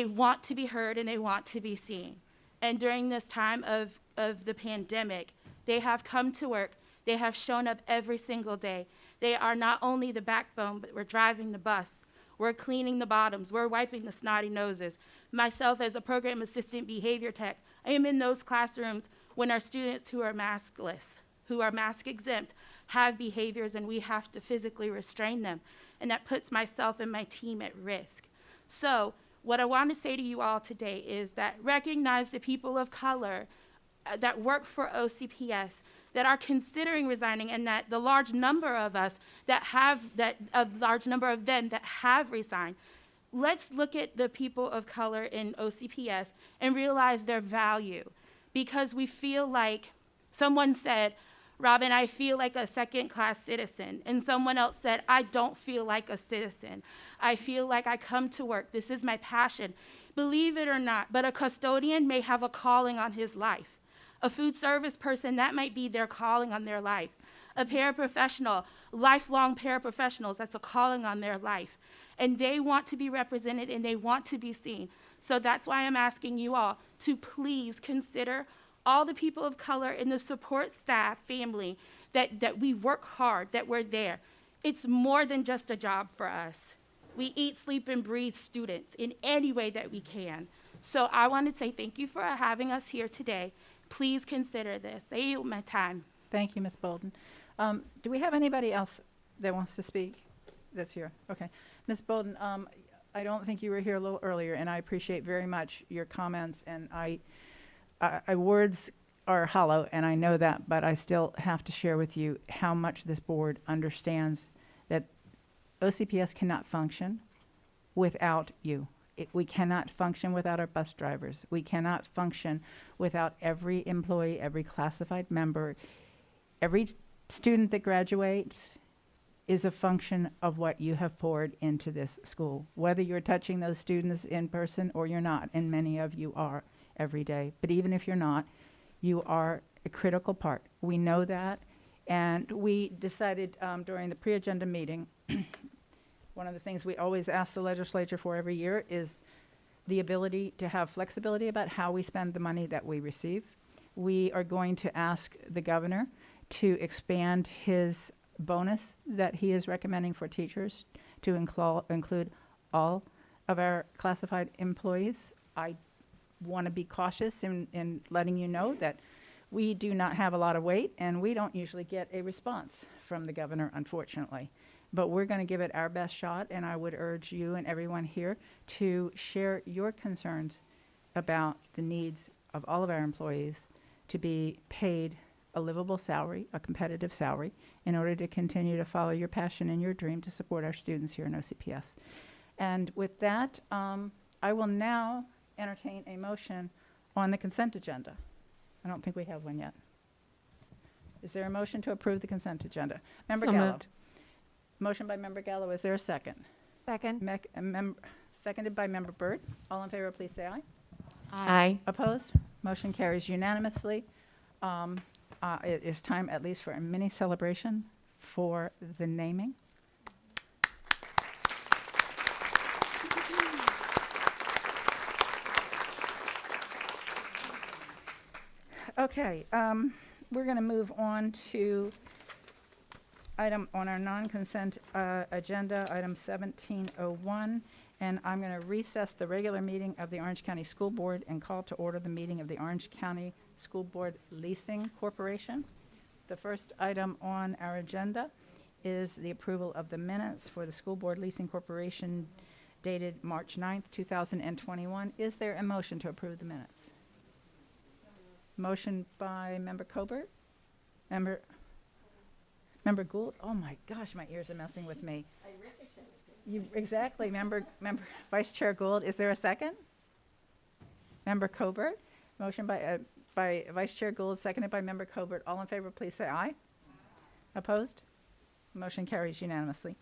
want to be heard and they want to be seen. And during this time of the pandemic, they have come to work. They have shown up every single day. They are not only the backbone, but we're driving the bus. We're cleaning the bottoms. We're wiping the snotty noses. Myself, as a program assistant behavior tech, I am in those classrooms when our students who are maskless, who are mask exempt, have behaviors and we have to physically restrain them. And that puts myself and my team at risk. So what I want to say to you all today is that recognize the people of color that work for OCPS, that are considering resigning, and that the large number of us that have, a large number of them that have resigned. Let's look at the people of color in OCPS and realize their value, because we feel like, someone said, Robin, I feel like a second-class citizen. And someone else said, I don't feel like a citizen. I feel like I come to work. This is my passion. Believe it or not, but a custodian may have a calling on his life. A food service person, that might be their calling on their life. A paraprofessional, lifelong paraprofessionals, that's a calling on their life. And they want to be represented and they want to be seen. So that's why I'm asking you all to please consider all the people of color in the support staff family, that we work hard, that we're there. It's more than just a job for us. We eat, sleep, and breathe students in any way that we can. So I want to say thank you for having us here today. Please consider this. I yield my time. Thank you, Ms. Bolden. Do we have anybody else that wants to speak that's here? Okay. Ms. Bolden, I don't think you were here a little earlier, and I appreciate very much your comments, and I words are hollow, and I know that, but I still have to share with you how much this board understands that OCPS cannot function without you. We cannot function without our bus drivers. We cannot function without every employee, every classified member. Every student that graduates is a function of what you have poured into this school, whether you're touching those students in person or you're not, and many of you are every day. But even if you're not, you are a critical part. We know that, and we decided during the pre-agenda meeting, one of the things we always ask the legislature for every year is the ability to have flexibility about how we spend the money that we receive. We are going to ask the governor to expand his bonus that he is recommending for teachers to include all of our classified employees. I want to be cautious in letting you know that we do not have a lot of weight, and we don't usually get a response from the governor, unfortunately. But we're going to give it our best shot, and I would urge you and everyone here to share your concerns about the needs of all of our employees to be paid a livable salary, a competitive salary, in order to continue to follow your passion and your dream to support our students here in OCPS. And with that, I will now entertain a motion on the consent agenda. I don't think we have one yet. Is there a motion to approve the consent agenda? Member So Gallo. moved. Motion by Member Gallo. Is there a second? Second. Seconded by Member Byrd. All in favor, please say aye. Aye. Opposed? Motion carries unanimously. It is time, at least, for a mini celebration for the naming. Okay, we're going to move on to item on our non-consent agenda, item 1701, and I'm going to recess the regular meeting of the Orange County School Board and call to order the meeting of the Orange County School Board Leasing Corporation. The first item on our agenda is the approval of the minutes for the School Board Leasing Corporation dated March 9th, 2021. Is there a motion to approve the minutes? Motion by Member Colbert. Member Gould. Oh my gosh, my ears are messing with me. Exactly, Member Vice Chair Gould. Is there a second? Member Colbert. Motion by Vice Chair Gould, seconded by Member Colbert. All in favor, please say aye. Opposed? Motion carries unanimously.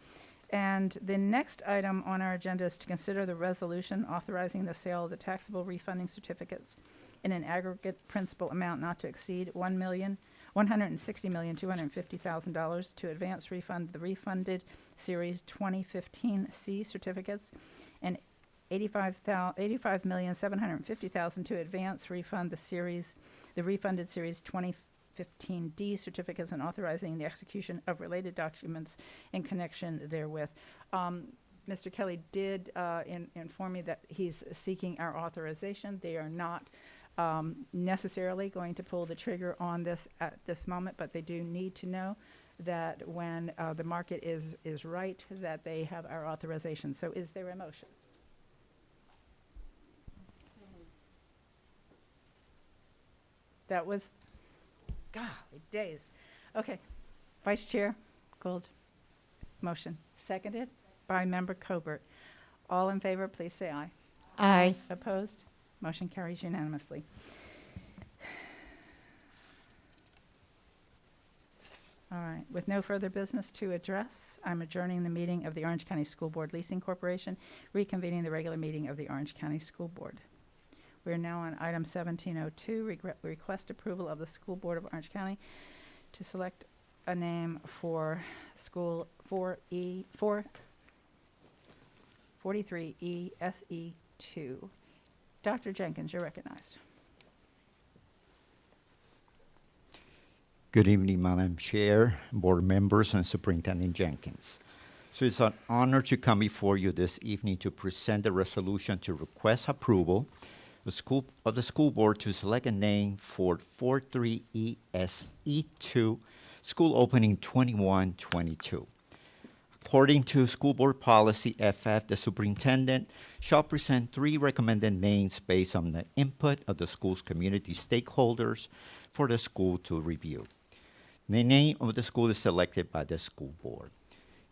And the next item on our agenda is to consider the resolution authorizing the sale of the taxable refunding certificates in an aggregate principal amount not to exceed $160,250,000 to advance refund the refunded Series 2015C certificates and $85,750,000 to advance refund the refunded Series 2015D certificates and authorizing the execution of related documents in connection therewith. Mr. Kelly did inform me that he's seeking our authorization. They are not necessarily going to pull the trigger on this at this moment, but they do need to know that when the market is right, that they have our authorization. So is there a motion? That was, golly days. Okay, Vice Chair Gould, motion. Seconded by Member Colbert. All in favor, please say aye. Aye. Opposed? Motion carries unanimously. All right, with no further business to address, I'm adjourning the meeting of the Orange County School Board Leasing Corporation, reconvening the regular meeting of the Orange County School Board. We're now on item 1702, request approval of the School Board of Orange County to select a name for School 43E SE2. Dr. Jenkins, you're recognized. Good evening, Madam Chair, board members, and Superintendent Jenkins. So it's an honor to come before you this evening to present a resolution to request approval of the school board to select a name for 43ESE2, school opening 21-22. According to School Board Policy FF, the superintendent shall present 3 recommended names based on the input of the school's community stakeholders for the school to review. The name of the school is selected by the school board.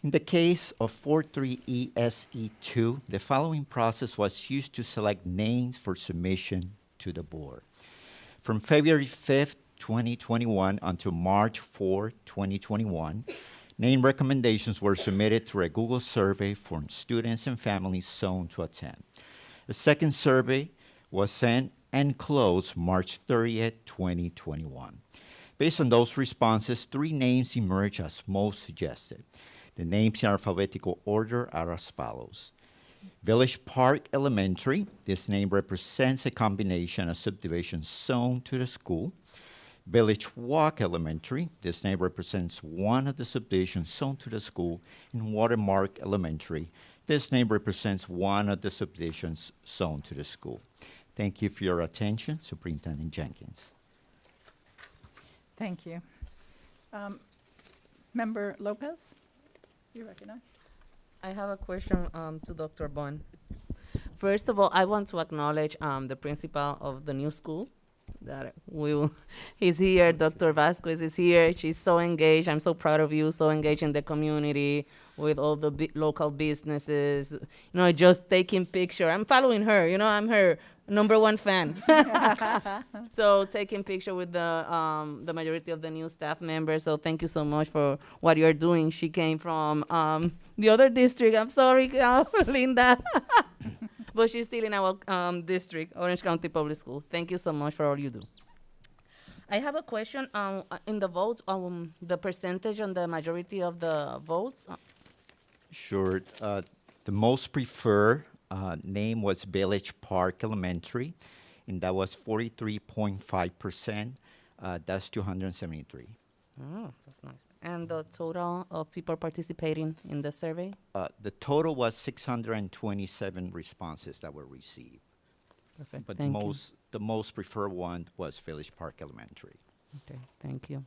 In the case of 43ESE2, the following process was used to select names for submission to the board. From February 5th, 2021 until March 4, 2021, name recommendations were submitted through a Google survey from students and families zoned to attend. A second survey was sent and closed March 30th, 2021. Based on those responses, 3 names emerged as most suggested. The names in alphabetical order are as follows. Village Park Elementary. This name represents a combination of subdivisions zoned to the school. Village Walk Elementary. This name represents one of the subdivisions zoned to the school. And Watermark Elementary. This name represents one of the subdivisions zoned to the school. Thank you for your attention, Superintendent Jenkins. Thank you. Member Lopez, you're recognized. I have a question to Dr. Bond. First of all, I want to acknowledge the principal of the new school. He's here, Dr. Vasquez is here. She's so engaged. I'm so proud of you, so engaged in the community with all the local businesses. Just taking picture. I'm following her. I'm her #1 fan. So taking picture with the majority of the new staff members. So thank you so much for what you're doing. She came from the other district. I'm sorry, Linda. But she's still in our district, Orange County Public School. Thank you so much for all you do. I have a question in the votes, the percentage on the majority of the votes. Sure. The most preferred name was Village Park Elementary, and that was 43.5%. That's 273. Oh, that's nice. And the total of people participating in the survey? The total was 627 responses that were received. Perfect. But Thank you. the most preferred one was Village Park Elementary. Okay, thank you.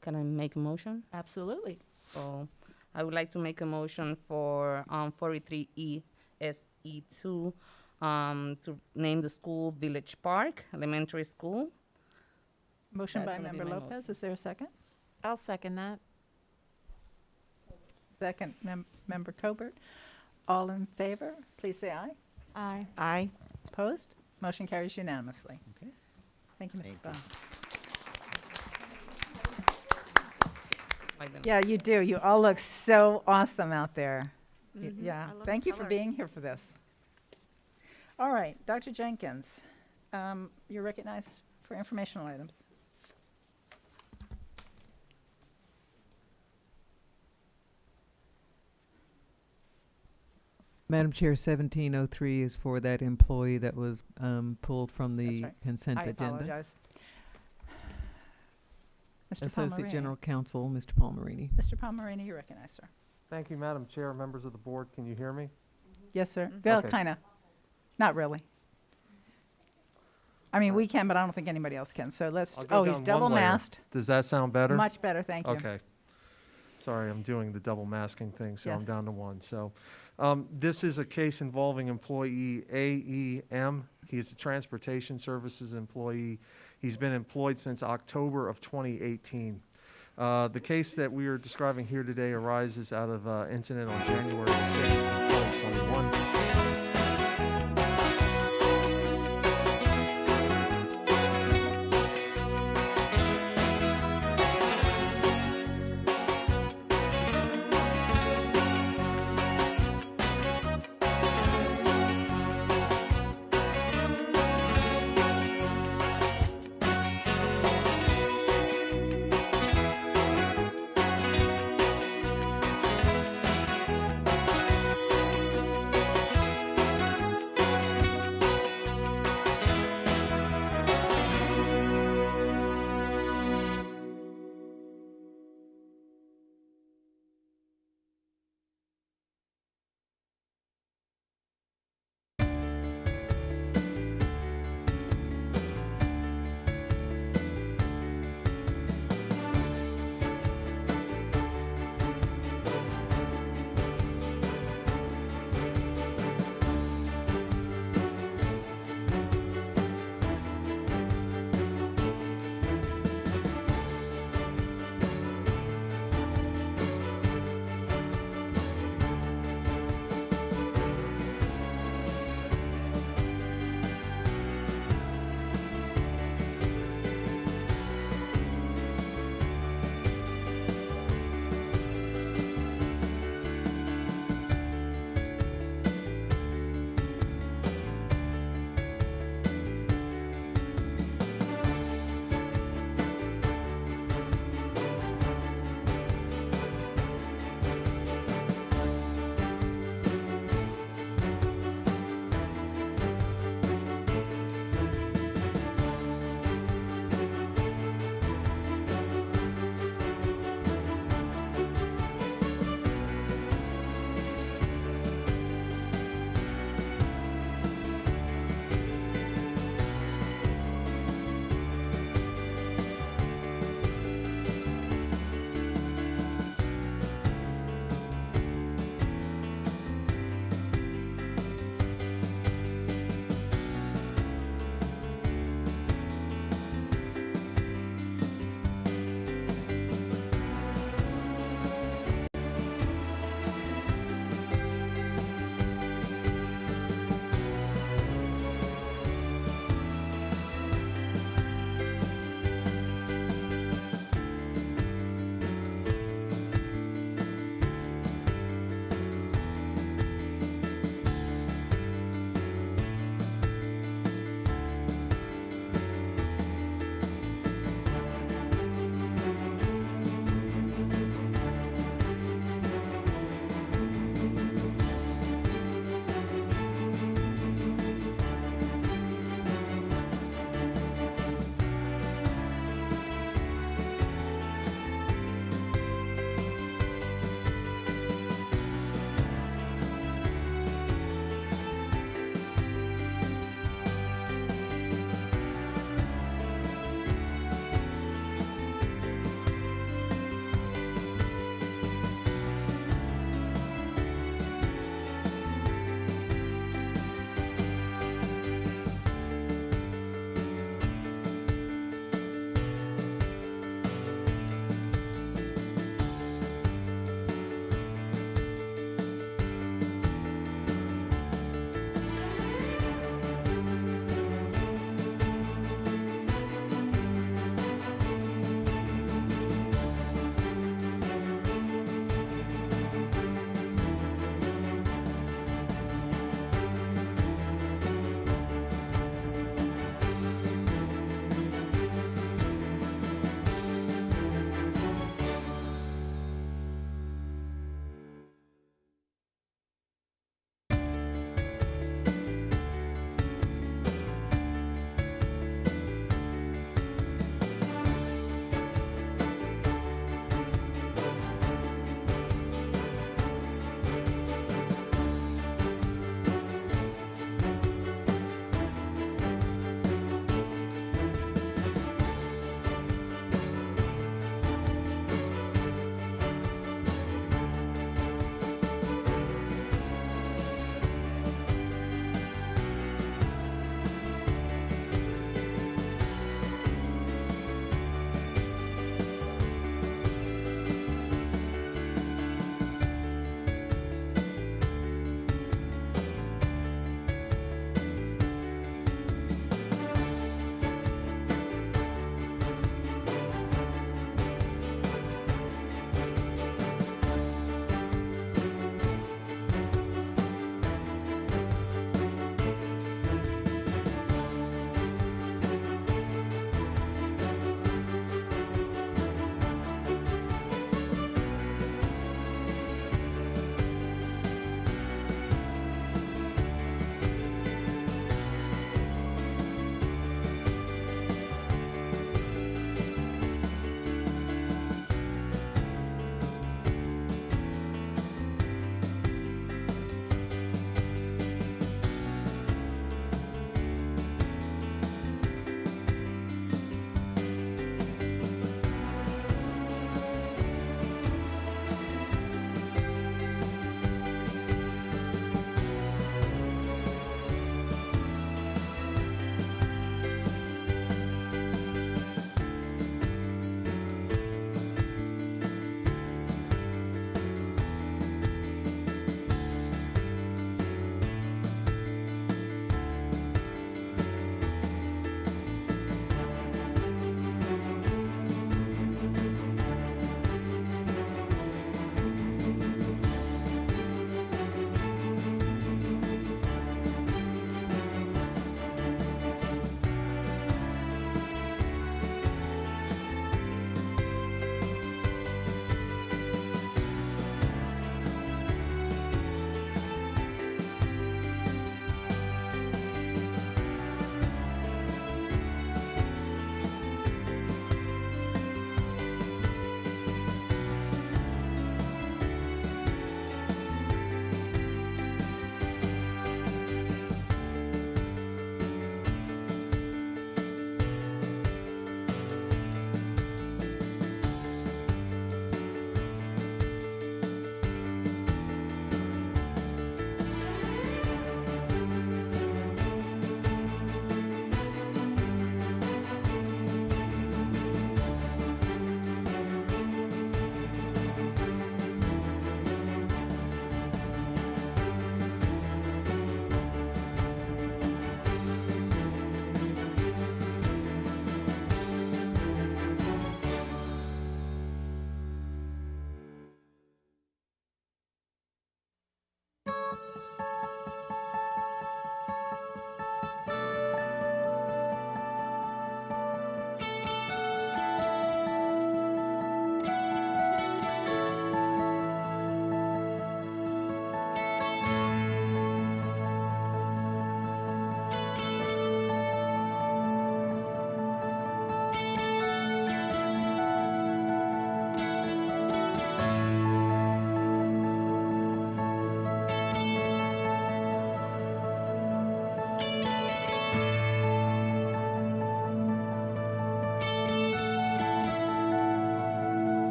Can I make a motion? Absolutely. So I would like to make a motion for 43E SE2 to name the school Village Park Elementary School. Motion That's by gonna be Member my Lopez. Is there a second? I'll second that. Second, Member Cobert. All in favor, please say aye. Aye. Aye. Opposed? Motion carries unanimously. Okay. Thank you, Mr. Thank Bell. Like the- Yeah, you do. You all look so awesome out there. Mhm. Yeah, I love thank the you for color. being here for this. All right, Dr. Jenkins, you're recognized for informational items. Madam Chair, 1703 is for that employee that was pulled from That's the right. consent I agenda. apologize. Mr. Associate Palmerini. General Counsel, Mr. Palmerini. Mr. Palmerini, you're recognized, sir. Thank you, Madam Chair, members of the board. Can you hear me? Yes, sir. Well, Okay. kind of. Not really. I mean, we can, but I don't think anybody else can. So let's, I'll go he's down double one layer. masked. Does that sound better? Much better, thank you. Okay. Sorry, I'm doing the double masking thing, so I'm Yes. down to one. So this is a case involving employee AEM. He is a transportation services employee. He's been employed since October of 2018. The case that we are describing here today arises out of an incident on January 6th, 2021.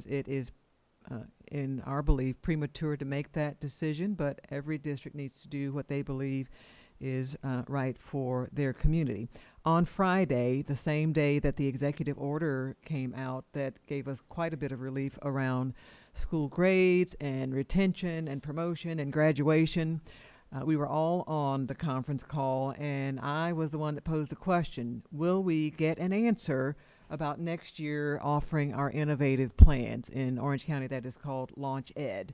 it is, in our belief, premature to make that decision, but every district needs to do what they believe is right for their community. On Friday, the same day that the executive order came out that gave us quite a bit of relief around school grades and retention and promotion and graduation, we were all on the conference call, and I was the one that posed the question, will we get an answer about next year offering our innovative plans? In Orange County, that is called Launch Ed.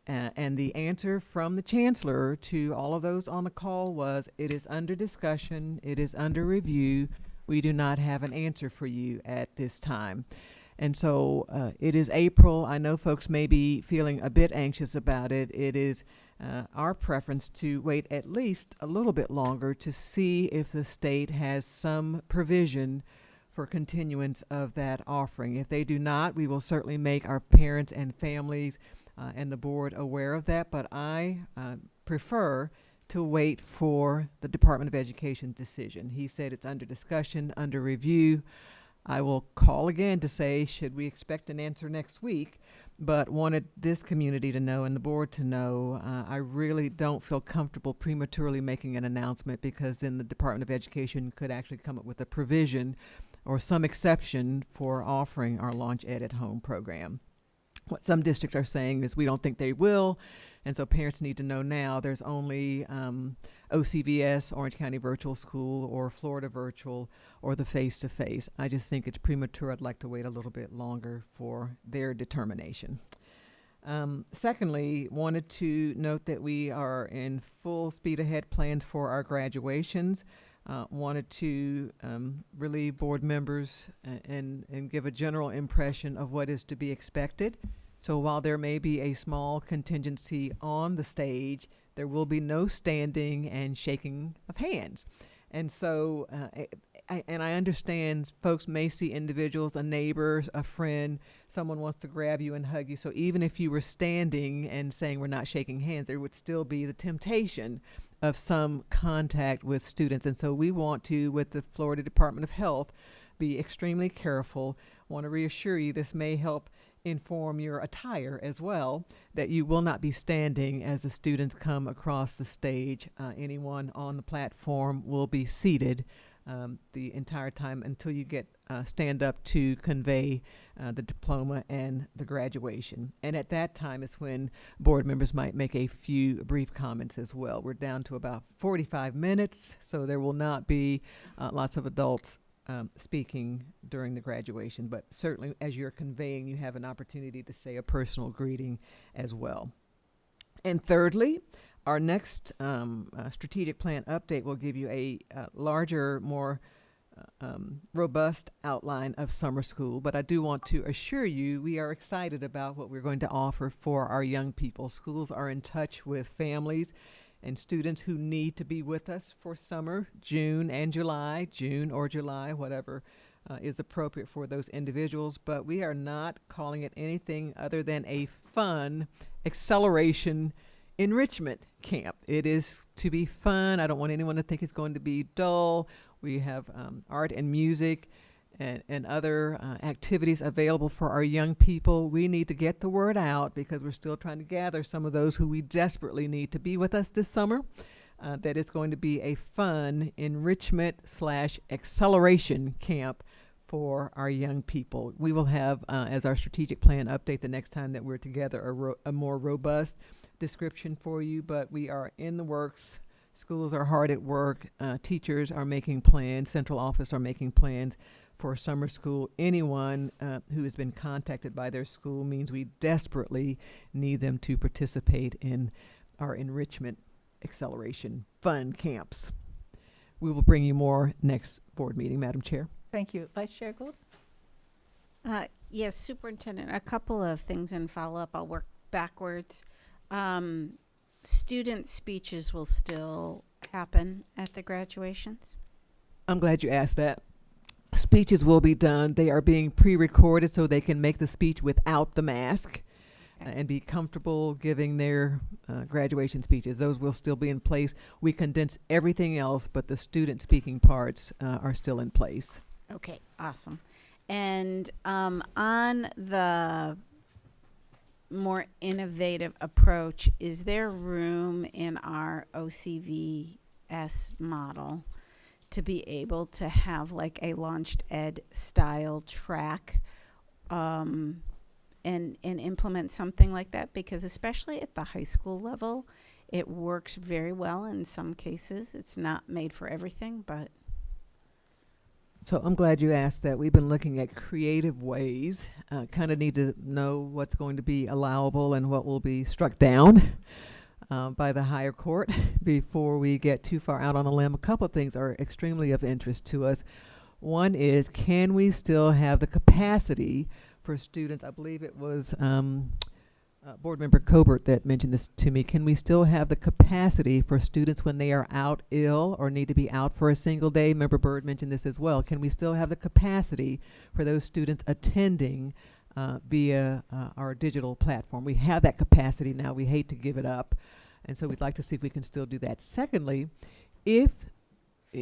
And the answer from the chancellor to all of those on the call was, it is under discussion, it is under review, we do not have an answer for you at this time. And so it is April. I know folks may be feeling a bit anxious about it. It is our preference to wait at least a little bit longer to see if the state has some provision for continuance of that offering. If they do not, we will certainly make our parents and families and the board aware of that, but I prefer to wait for the Department of Education's decision. He said it's under discussion, under review. I will call again to say, should we expect an answer next week, but wanted this community to know and the board to know, I really don't feel comfortable prematurely making an announcement, because then the Department of Education could actually come up with a provision or some exception for offering our Launch Ed at Home program. What some districts are saying is we don't think they will, and so parents need to know now there's only OCVS, Orange County Virtual School, or Florida Virtual, or the face-to-face. I just think it's premature. I'd like to wait a little bit longer for their determination. Secondly, wanted to note that we are in full speed ahead plans for our graduations. Wanted to relieve board members and give a general impression of what is to be expected. So while there may be a small contingency on the stage, there will be no standing and shaking of hands. And so, I understand folks may see individuals, a neighbor, a friend, someone wants to grab you and hug you. So even if you were standing and saying we're not shaking hands, there would still be the temptation of some contact with students. And so we want to, with the Florida Department of Health, be extremely careful. Want to reassure you this may help inform your attire as well, that you will not be standing as the students come across the stage. Anyone on the platform will be seated the entire time until you get stand up to convey the diploma and the graduation. And at that time is when board members might make a few brief comments as well. We're down to about 45 minutes, so there will not be lots of adults speaking during the graduation, but certainly as you're conveying, you have an opportunity to say a personal greeting as well. And thirdly, our next strategic plan update will give you a larger, more robust outline of summer school, but I do want to assure you we are excited about what we're going to offer for our young people. Schools are in touch with families and students who need to be with us for summer, June or July, whatever is appropriate for those individuals. But we are not calling it anything other than a fun acceleration enrichment camp. It is to be fun. I don't want anyone to think it's going to be dull. We have art and music and other activities available for our young people. We need to get the word out because we're still trying to gather some of those who we desperately need to be with us this summer. That it's going to be a fun enrichment/acceleration camp for our young people. We will have, as our strategic plan update the next time that we're together, a more robust description for you, but we are in the works. Schools are hard at work. Teachers are making plans. Central office are making plans for summer school. Anyone who has been contacted by their school means we desperately need them to participate in our enrichment acceleration fun camps. We will bring you more next board meeting, Madam Chair. Thank you. Vice Chair Gould? Yes, Superintendent, a couple of things in follow-up. I'll work backwards. Student speeches will still happen at the graduations? I'm glad you asked that. Speeches will be done. They are being pre-recorded so they can make the speech without the mask and be comfortable giving their graduation speeches. Those will still be in place. We condense everything else, but the student speaking parts are still in place. Okay, awesome. And on the more innovative approach, is there room in our OCVS model to be able to have like a launched ed style track and implement something like that? Because especially at the high school level, it works very well in some cases. It's not made for everything, but So I'm glad you asked that. We've been looking at creative ways. Kind of need to know what's going to be allowable and what will be struck down by the higher court before we get too far out on a limb. A couple of things are extremely of interest to us. One is, can we still have the capacity for students? I believe it was Board Member Cobert that mentioned this to me. Can we still have the capacity for students when they are out ill or need to be out for a single day? Member Byrd mentioned this as well. Can we still have the capacity for those students attending via our digital platform? We have that capacity now. We hate to give it up. And so we'd like to see if we can still do that. Secondly,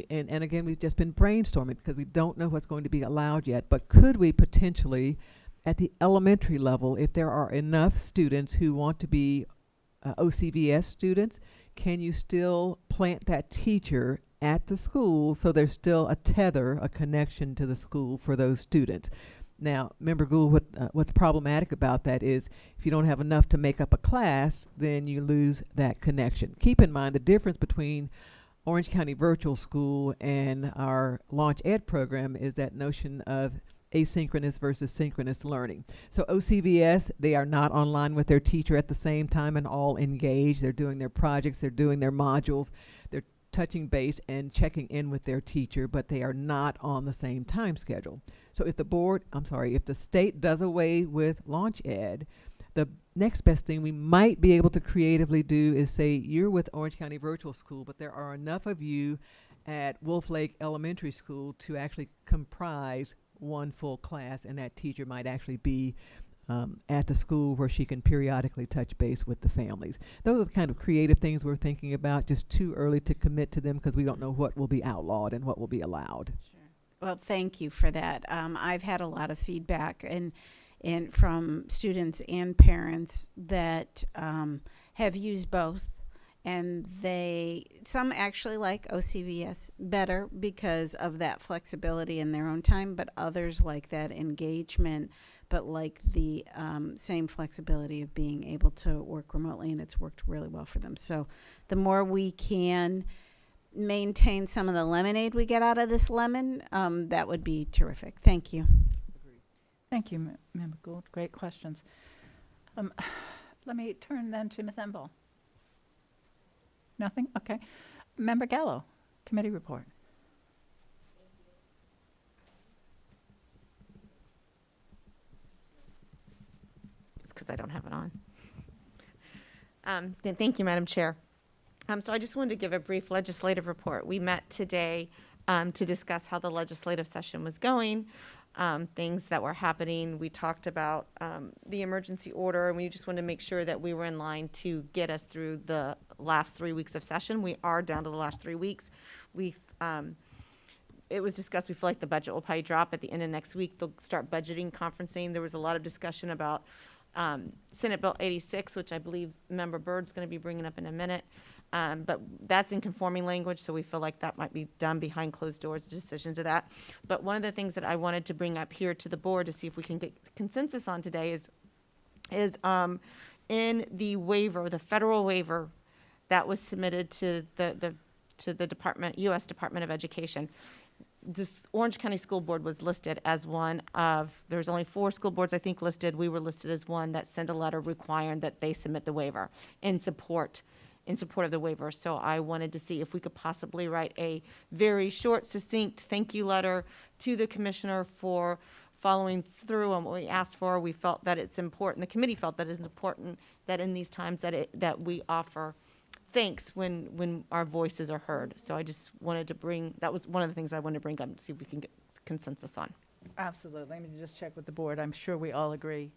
and again, we've just been brainstorming because we don't know what's going to be allowed yet, but could we potentially, at the elementary level, if there are enough students who want to be OCVS students, can you still plant that teacher at the school so there's still a tether, a connection to the school for those students? Now, Member Gould, what's problematic about that is if you don't have enough to make up a class, then you lose that connection. Keep in mind the difference between Orange County Virtual School and our Launch Ed program is that notion of asynchronous versus synchronous learning. So OCVS, they are not online with their teacher at the same time and all engaged. They're doing their projects, they're doing their modules, they're touching base and checking in with their teacher, but they are not on the same time schedule. So if the state does away with Launch Ed, the next best thing we might be able to creatively do is say, you're with Orange County Virtual School, but there are enough of you at Wolf Lake Elementary School to actually comprise one full class, and that teacher might actually be at the school where she can periodically touch base with the families. Those are the kind of creative things we're thinking about. Just too early to commit to them because we don't know what will be outlawed and what will be allowed. Sure. Well, thank you for that. I've had a lot of feedback and from students and parents that have used both, and some actually like OCVS better because of that flexibility in their own time, but others like that engagement, but like the same flexibility of being able to work remotely, and it's worked really well for them. So the more we can maintain some of the lemonade we get out of this lemon, that would be terrific. Thank you. Thank you, Member Gould. Great questions. Let me turn then to Ms. Enville. Nothing? Okay. Member Gallo, committee report. It's because I don't have it on. Then thank you, Madam Chair. So I just wanted to give a brief legislative report. We met today to discuss how the legislative session was going, things that were happening. We talked about the emergency order, and we just wanted to make sure that we were in line to get us through the last 3 weeks of session. We are down to the last 3 weeks. It was discussed, we feel like the budget will probably drop at the end of next week. They'll start budgeting, conferencing. There was a lot of discussion about Senate Bill 86, which I believe Member Byrd's going to be bringing up in a minute. But that's in conforming language, so we feel like that might be done behind closed doors, decision to that. But one of the things that I wanted to bring up here to the board to see if we can get consensus on today is in the waiver, the federal waiver that was submitted to the Department, U.S. Department of Education. This Orange County School Board was listed as one of, there's only 4 school boards I think listed. We were listed as one that sent a letter requiring that they submit the waiver in support of the waiver. So I wanted to see if we could possibly write a very short, succinct thank you letter to the commissioner for following through on what we asked for. We felt that it's important, the committee felt that it's important that in these times that we offer thanks when our voices are heard. So I just wanted to that was one of the things I wanted to bring up and see if we can get consensus on. Absolutely. Let me just check with the board. I'm sure we all agree.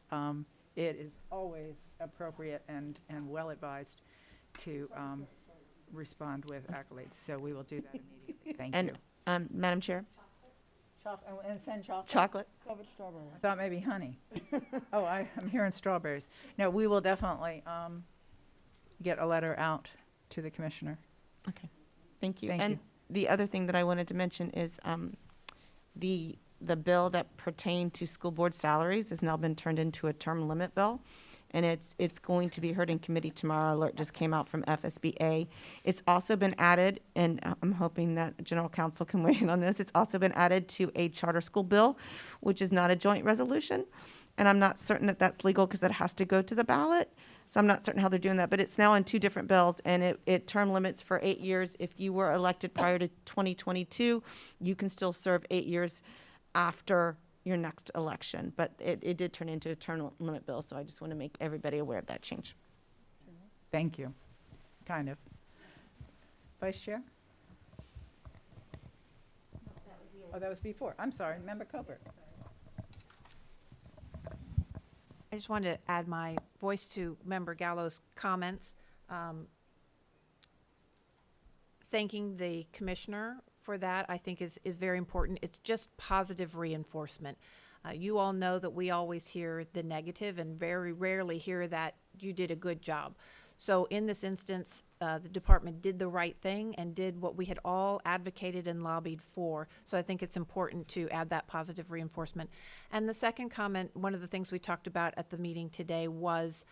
It is always appropriate and well advised to respond with accolades. So we will do that immediately. Thank you. And Madam Chair? And send chocolate? Chocolate. Covered strawberries. I thought maybe honey. Oh, I'm hearing strawberries. No, we will definitely get a letter out to the commissioner. Okay, thank you. Thank And you. the other thing that I wanted to mention is the bill that pertained to school board salaries has now been turned into a term limit bill, and it's going to be heard in committee tomorrow. Alert just came out from FSBA. It's also been added, and I'm hoping that General Counsel can weigh in on this. It's also been added to a charter school bill, which is not a joint resolution, and I'm not certain that that's legal because it has to go to the ballot. So I'm not certain how they're doing that, but it's now in two different bills, and it term limits for 8 years. If you were elected prior to 2022, you can still serve 8 years after your next election. But it did turn into a term limit bill, so I just want to make everybody aware of that change. Thank you. Kind of. Vice Chair? Oh, that was before. I'm sorry. Member Colbert. I just wanted to add my voice to Member Gallo's comments, thanking the commissioner for that. I think is very important. It's just positive reinforcement. You all know that we always hear the negative and very rarely hear that you did a good job. So in this instance, the department did the right thing and did what we had all advocated and lobbied for. So I think it's important to add that positive reinforcement. And the second comment, one of the things we talked about at the meeting today was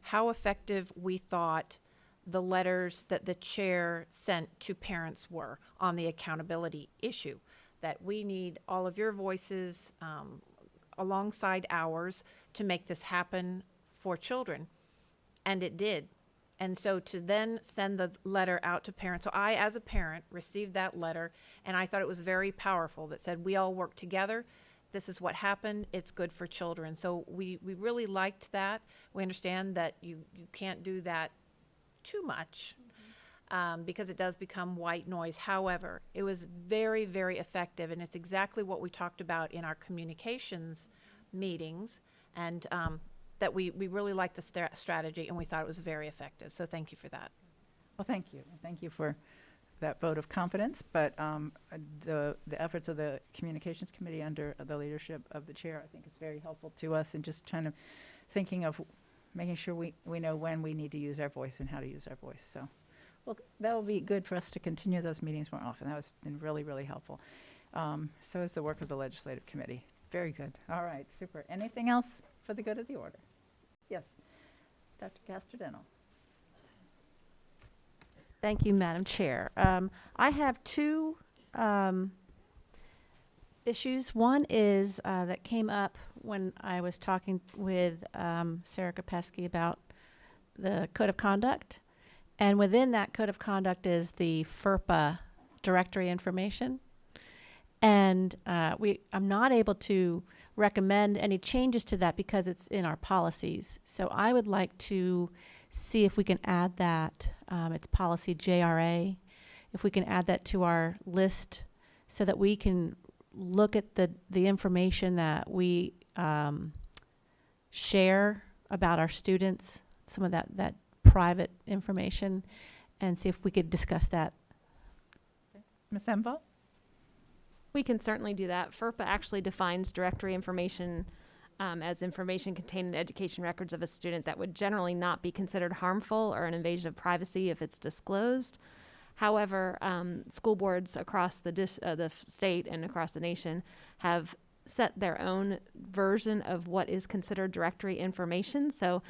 how effective we thought the letters that the chair sent to parents were on the accountability issue. That we need all of your voices alongside ours to make this happen for children. And it did. And so to then send the letter out to parents, so I, as a parent, received that letter, and I thought it was very powerful that said, we all work together. This is what happened. It's good for children. So we really liked that. We understand that you can't do that too much because it does become white noise. However, it was very, very effective, and it's exactly what we talked about in our communications meetings, and that we really liked the strategy, and we thought it was very effective. So thank you for that. Well, thank you. Thank you for that vote of confidence. But the efforts of the Communications Committee under the leadership of the chair, I think, is very helpful to us in just trying to thinking of making sure we know when we need to use our voice and how to use our voice. So, well, that will be good for us to continue those meetings more often. That has been really, really helpful. So is the work of the Legislative Committee. Very good. All right, super. Anything else for the good of the order? Yes, Dr. Castrodeno. Thank you, Madam Chair. I have two issues. One is that came up when I was talking with Sarah Kopesky about the Code of Conduct. And within that Code of Conduct is the FERPA directory information. And I'm not able to recommend any changes to that because it's in our policies. So I would like to see if we can add that. It's policy JRA. If we can add that to our list so that we can look at the information that we share about our students, some of that private information, and see if we could discuss that. Ms. Embo? We can certainly do that. FERPA actually defines directory information as information contained in education records of a student that would generally not be considered harmful or an invasion of privacy if it's disclosed. However, school boards across the state and across the nation have set their own version of what is considered directory information. So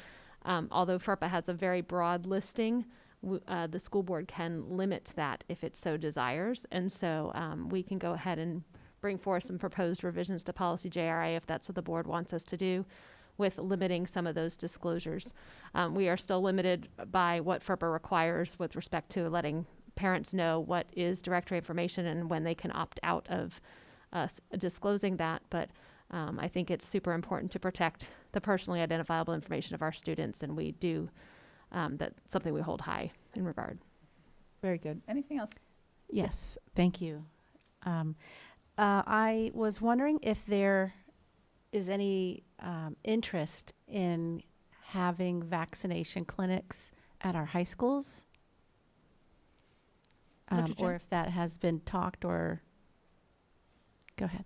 although FERPA has a very broad listing, the school board can limit that if it so desires. And so we can go ahead and bring forth some proposed revisions to policy JRA if that's what the board wants us to do, with limiting some of those disclosures. We are still limited by what FERPA requires with respect to letting parents know what is directory information and when they can opt out of disclosing that. But I think it's super important to protect the personally identifiable information of our students, and we do that's something we hold high in regard. Very good. Anything else? Yes, thank you. I was wondering if there is any interest in having vaccination clinics at our high schools, or if that has been talked or Go ahead.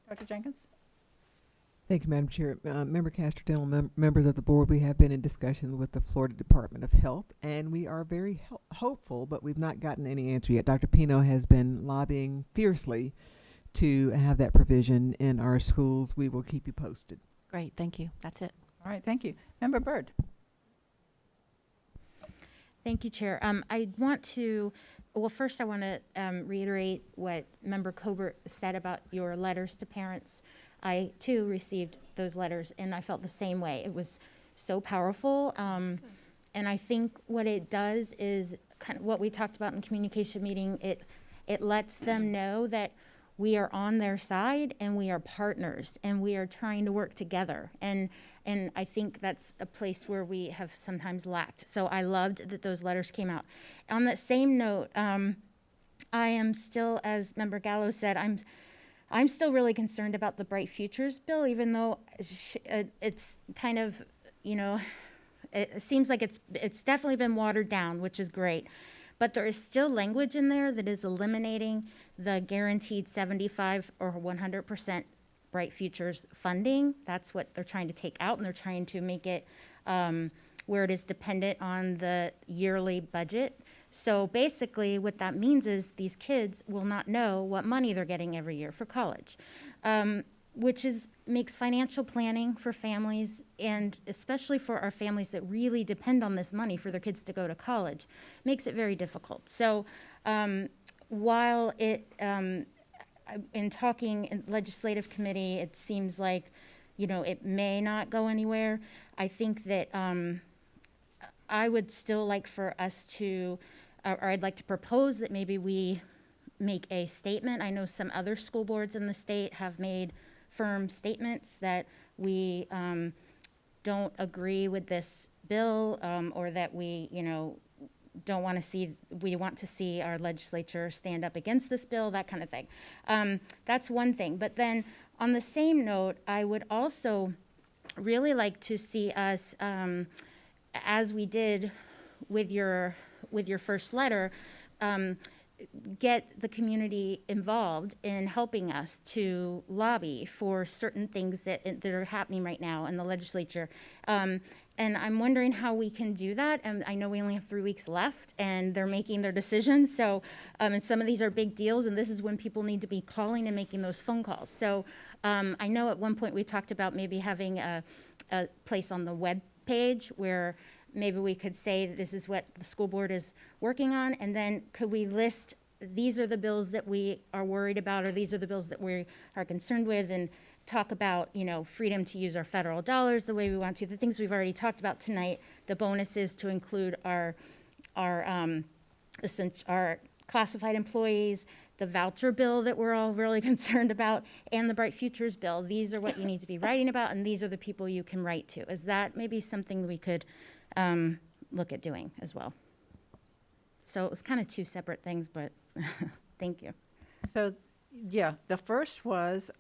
Dr. Jenkins? Thank you, Madam Chair. Member Castrodale, members of the board, we have been in discussion with the Florida Department of Health, and we are very hopeful, but we've not gotten any answer yet. Dr. Pino has been lobbying fiercely to have that provision in our schools. We will keep you posted. Great, thank you. That's it. All right, thank you. Member Byrd? Thank you, Chair. I want to, well, first I want to reiterate what Member Colbert said about your letters to parents. I, too, received those letters, and I felt the same way. It was so powerful. And I think what it does is kind of what we talked about in the communication meeting. It lets them know that we are on their side and we are partners and we are trying to work together. And I think that's a place where we have sometimes lacked. So I loved that those letters came out. On that same note, I am still, as Member Gallo said, I'm still really concerned about the Bright Futures bill, even though it's kind of, it seems like it's definitely been watered down, which is great. But there is still language in there that is eliminating the guaranteed 75 or 100% Bright Futures funding. That's what they're trying to take out, and they're trying to make it where it is dependent on the yearly budget. So basically what that means is these kids will not know what money they're getting every year for college, which makes financial planning for families, and especially for our families that really depend on this money for their kids to go to college, makes it very difficult. So while in talking in legislative committee, it seems like, it may not go anywhere. I think that I would still like for us to, or I'd like to propose that maybe we make a statement. I know some other school boards in the state have made firm statements that we don't agree with this bill, or that we, don't want to see, we want to see our legislature stand up against this bill, that kind of thing. That's one thing. But then on the same note, I would also really like to see us, as we did with your first letter, get the community involved in helping us to lobby for certain things that are happening right now in the legislature. And I'm wondering how we can do that. And I know we only have 3 weeks left and they're making their decisions. So, and some of these are big deals, and this is when people need to be calling and making those phone calls. So I know at one point we talked about maybe having a place on the web page where maybe we could say this is what the school board is working on, and then could we list these are the bills that we are worried about, or these are the bills that we are concerned with, and talk about, freedom to use our federal dollars the way we want to, the things we've already talked about tonight, the bonuses to include our classified employees, the voucher bill that we're all really concerned about, and the Bright Futures bill. These are what you need to be writing about, and these are the people you can write to. Is that maybe something we could look at doing as well? So it was kind of two separate things, but thank you. So, yeah, the first was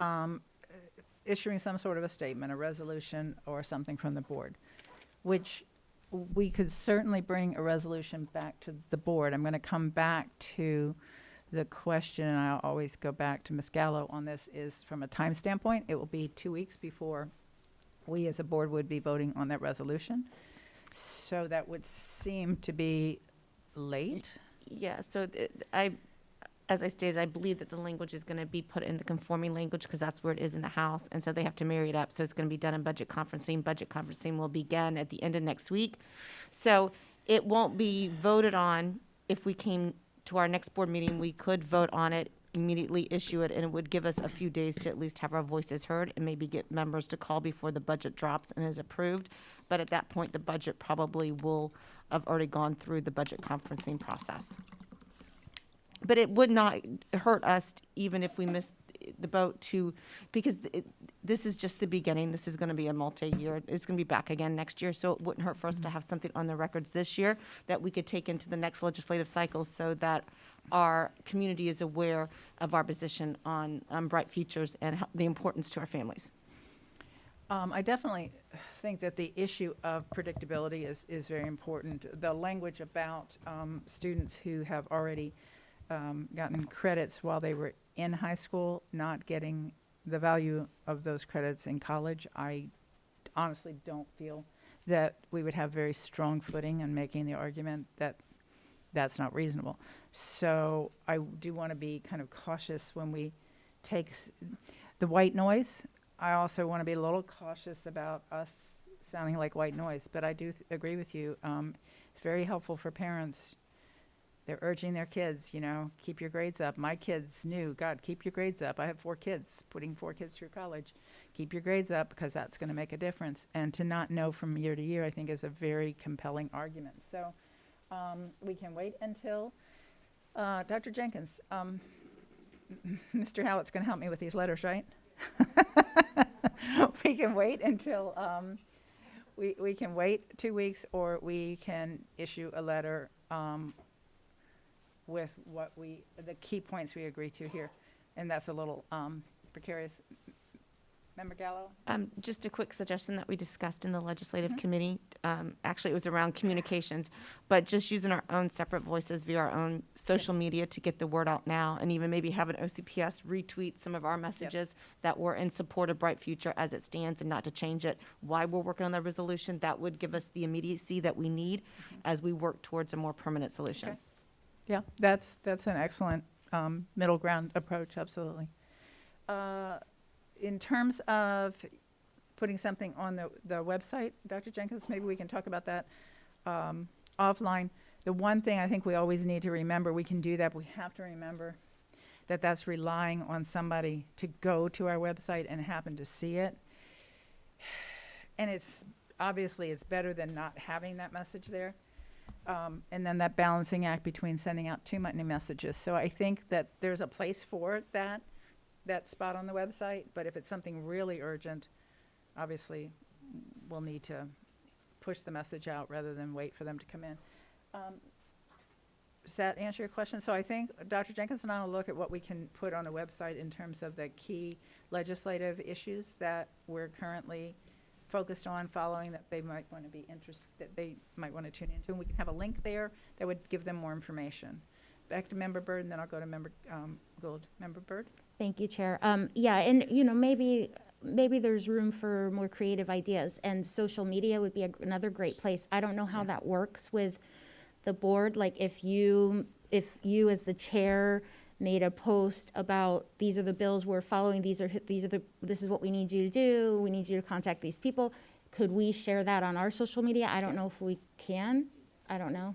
issuing some sort of a statement, a resolution, or something from the board, which we could certainly bring a resolution back to the board. I'm going to come back to the question, and I always go back to Ms. Gallo on this, is from a time standpoint, it will be 2 weeks before we as a board would be voting on that resolution. So that would seem to be late. Yeah, so as I stated, I believe that the language is going to be put in the conforming language because that's where it is in the House, and so they have to marry it up. So it's going to be done in budget conferencing. Budget conferencing will begin at the end of next week. So it won't be voted on. If we came to our next board meeting, we could vote on it, immediately issue it, and it would give us a few days to at least have our voices heard and maybe get members to call before the budget drops and is approved. But at that point, the budget probably will have already gone through the budget conferencing process. But it would not hurt us even if we missed the boat because this is just the beginning. This is going to be a multi-year. It's going to be back again next year. So it wouldn't hurt for us to have something on the records this year that we could take into the next legislative cycle so that our community is aware of our position on Bright Futures and the importance to our families. I definitely think that the issue of predictability is very important. The language about students who have already gotten credits while they were in high school not getting the value of those credits in college, I honestly don't feel that we would have very strong footing in making the argument that that's not reasonable. So I do want to be kind of cautious when we take the white noise. I also want to be a little cautious about us sounding like white noise, but I do agree with you. It's very helpful for parents. They're urging their kids, you know, keep your grades up. My kids knew, God, keep your grades up. I have 4 kids, putting 4 kids through college. Keep your grades up because that's going to make a difference. And to not know from year to year, I think, is a very compelling argument. So we can wait until Dr. Jenkins. Mr. Howitt's going to help me with these letters, right? We can wait until we can wait 2 weeks, or we can issue a letter with what the key points we agree to here, and that's a little precarious. Member Gallo? Just a quick suggestion that we discussed in the legislative committee. Actually, it was around communications, but just using our own separate voices via our own social media to get the word out now, and even maybe have an OCPS retweet some of our messages that we're in support of Bright Future as it stands, and not to change it. Why we're working on the resolution, that would give us the immediacy that we need as we work towards a more permanent solution. Okay. Yeah, that's an excellent middle ground approach, absolutely. In terms of putting something on the website, Dr. Jenkins, maybe we can talk about that offline. The one thing I think we always need to remember, we can do that, but we have to remember that that's relying on somebody to go to our website and happen to see it. And it's obviously it's better than not having that message there. And then that balancing act between sending out too many messages. So I think that there's a place for that spot on the website, but if it's something really urgent, obviously we'll need to push the message out rather than wait for them to come in. Does that answer your question? So I think Dr. Jenkins and I will look at what we can put on the website in terms of the key legislative issues that we're currently focused on following, that they might want to be interested, that they might want to tune into, and we can have a link there that would give them more information. Back to Member Byrd, and then I'll go to Member Gould. Member Byrd? Thank you, Chair. Yeah, and maybe there's room for more creative ideas, and social media would be another great place. I don't know how that works with the board. Like if you as the chair made a post about these are the bills we're following, this is what we need you to do. We need you to contact these people. Could we share that on our social media? I don't know if we can. I don't know.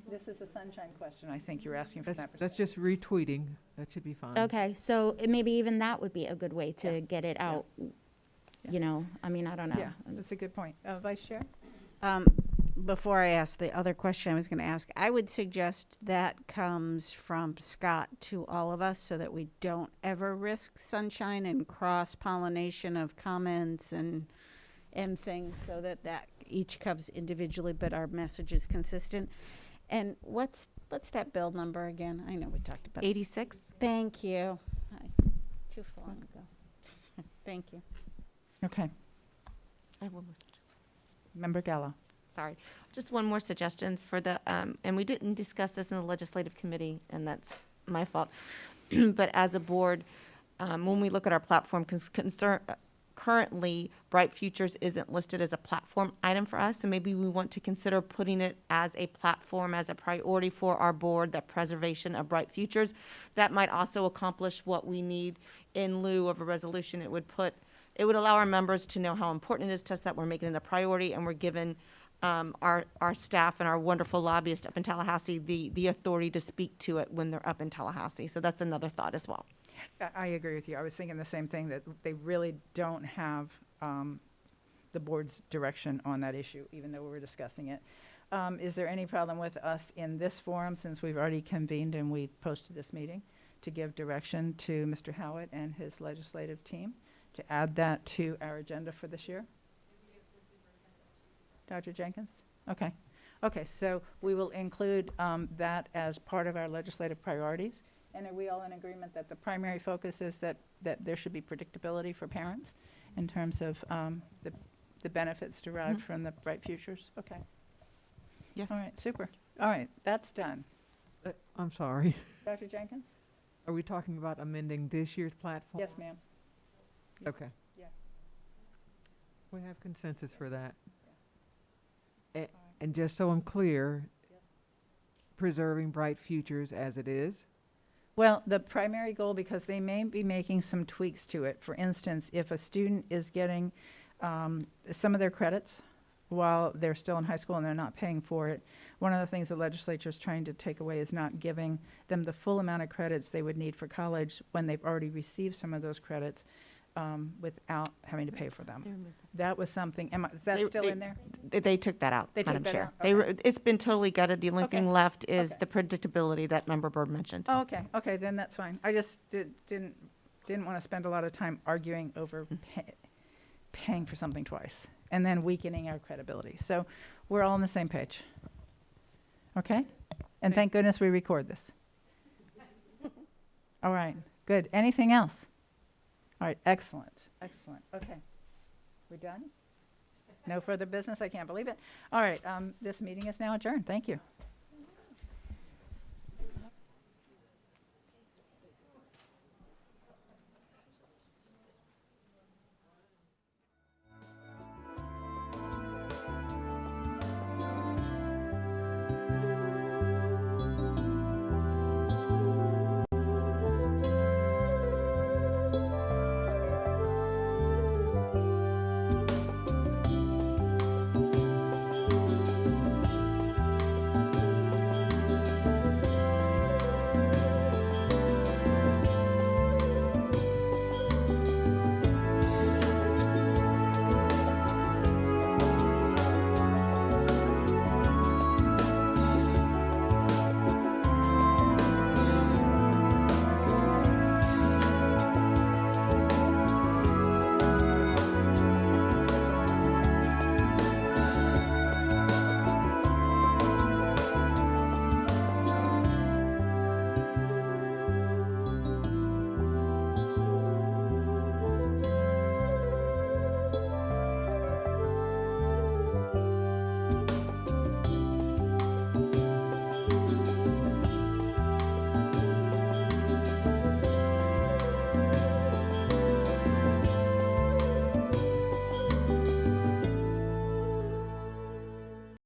This is a sunshine question. I think you're asking for that. That's just retweeting. That should be fine. Okay, so maybe even that would be a good way to get it out. You know, I mean, I don't know. Yeah, that's a good point. Vice Chair? Before I ask the other question I was going to ask, I would suggest that comes from Scott to all of us so that we don't ever risk sunshine and cross-pollination of comments and things, so that each comes individually, but our message is consistent. And what's that bill number again? I know we talked about 86. Thank you. Too long ago. Thank you. Okay. I have one more suggestion. Member Gallo? Sorry. Just one more suggestion for the, and we didn't discuss this in the legislative committee, and that's my fault. But as a board, when we look at our platform, currently Bright Futures isn't listed as a platform item for us, so maybe we want to consider putting it as a platform, as a priority for our board, that preservation of Bright Futures. That might also accomplish what we need in lieu of a resolution. It would allow our members to know how important it is to us, that we're making it a priority, and we're giving our staff and our wonderful lobbyists up in Tallahassee the authority to speak to it when they're up in Tallahassee. So that's another thought as well. I agree with you. I was thinking the same thing, that they really don't have the board's direction on that issue, even though we were discussing it. Is there any problem with us in this forum, since we've already convened and we posted this meeting, to give direction to Mr. Howitt and his legislative team to add that to our agenda for this year? Dr. Jenkins? Okay. Okay, so we will include that as part of our legislative priorities. And are we all in agreement that the primary focus is that there should be predictability for parents in terms of the benefits derived from the Bright Futures? Okay. Yes. All right, super. All right, that's done. I'm sorry. Dr. Jenkins? Are we talking about amending this year's platform? Yes, ma'am. Yes. Okay. Yeah. We have consensus for that. And just so I'm clear, preserving bright futures as it is? Well, the primary goal, because they may be making some tweaks to it. For instance, if a student is getting some of their credits while they're still in high school and they're not paying for it, one of the things the legislature is trying to take away is not giving them the full amount of credits they would need for college when they've already received some of those credits without having to pay for them. That was something, is that still in there? They took that out, They took Madam that Chair. out? They, Okay. it's been totally gutted. The only Okay. thing left is Okay. the predictability that Member Byrd mentioned. Oh, okay, then that's fine. I just didn't want to spend a lot of time arguing over paying for something twice and then weakening our credibility. So we're all on the same page. Okay? And thank goodness we record this. All right, good. Anything else? All right, excellent. Okay. We done? No further business? I can't believe it. All right, this meeting is now adjourned. Thank you.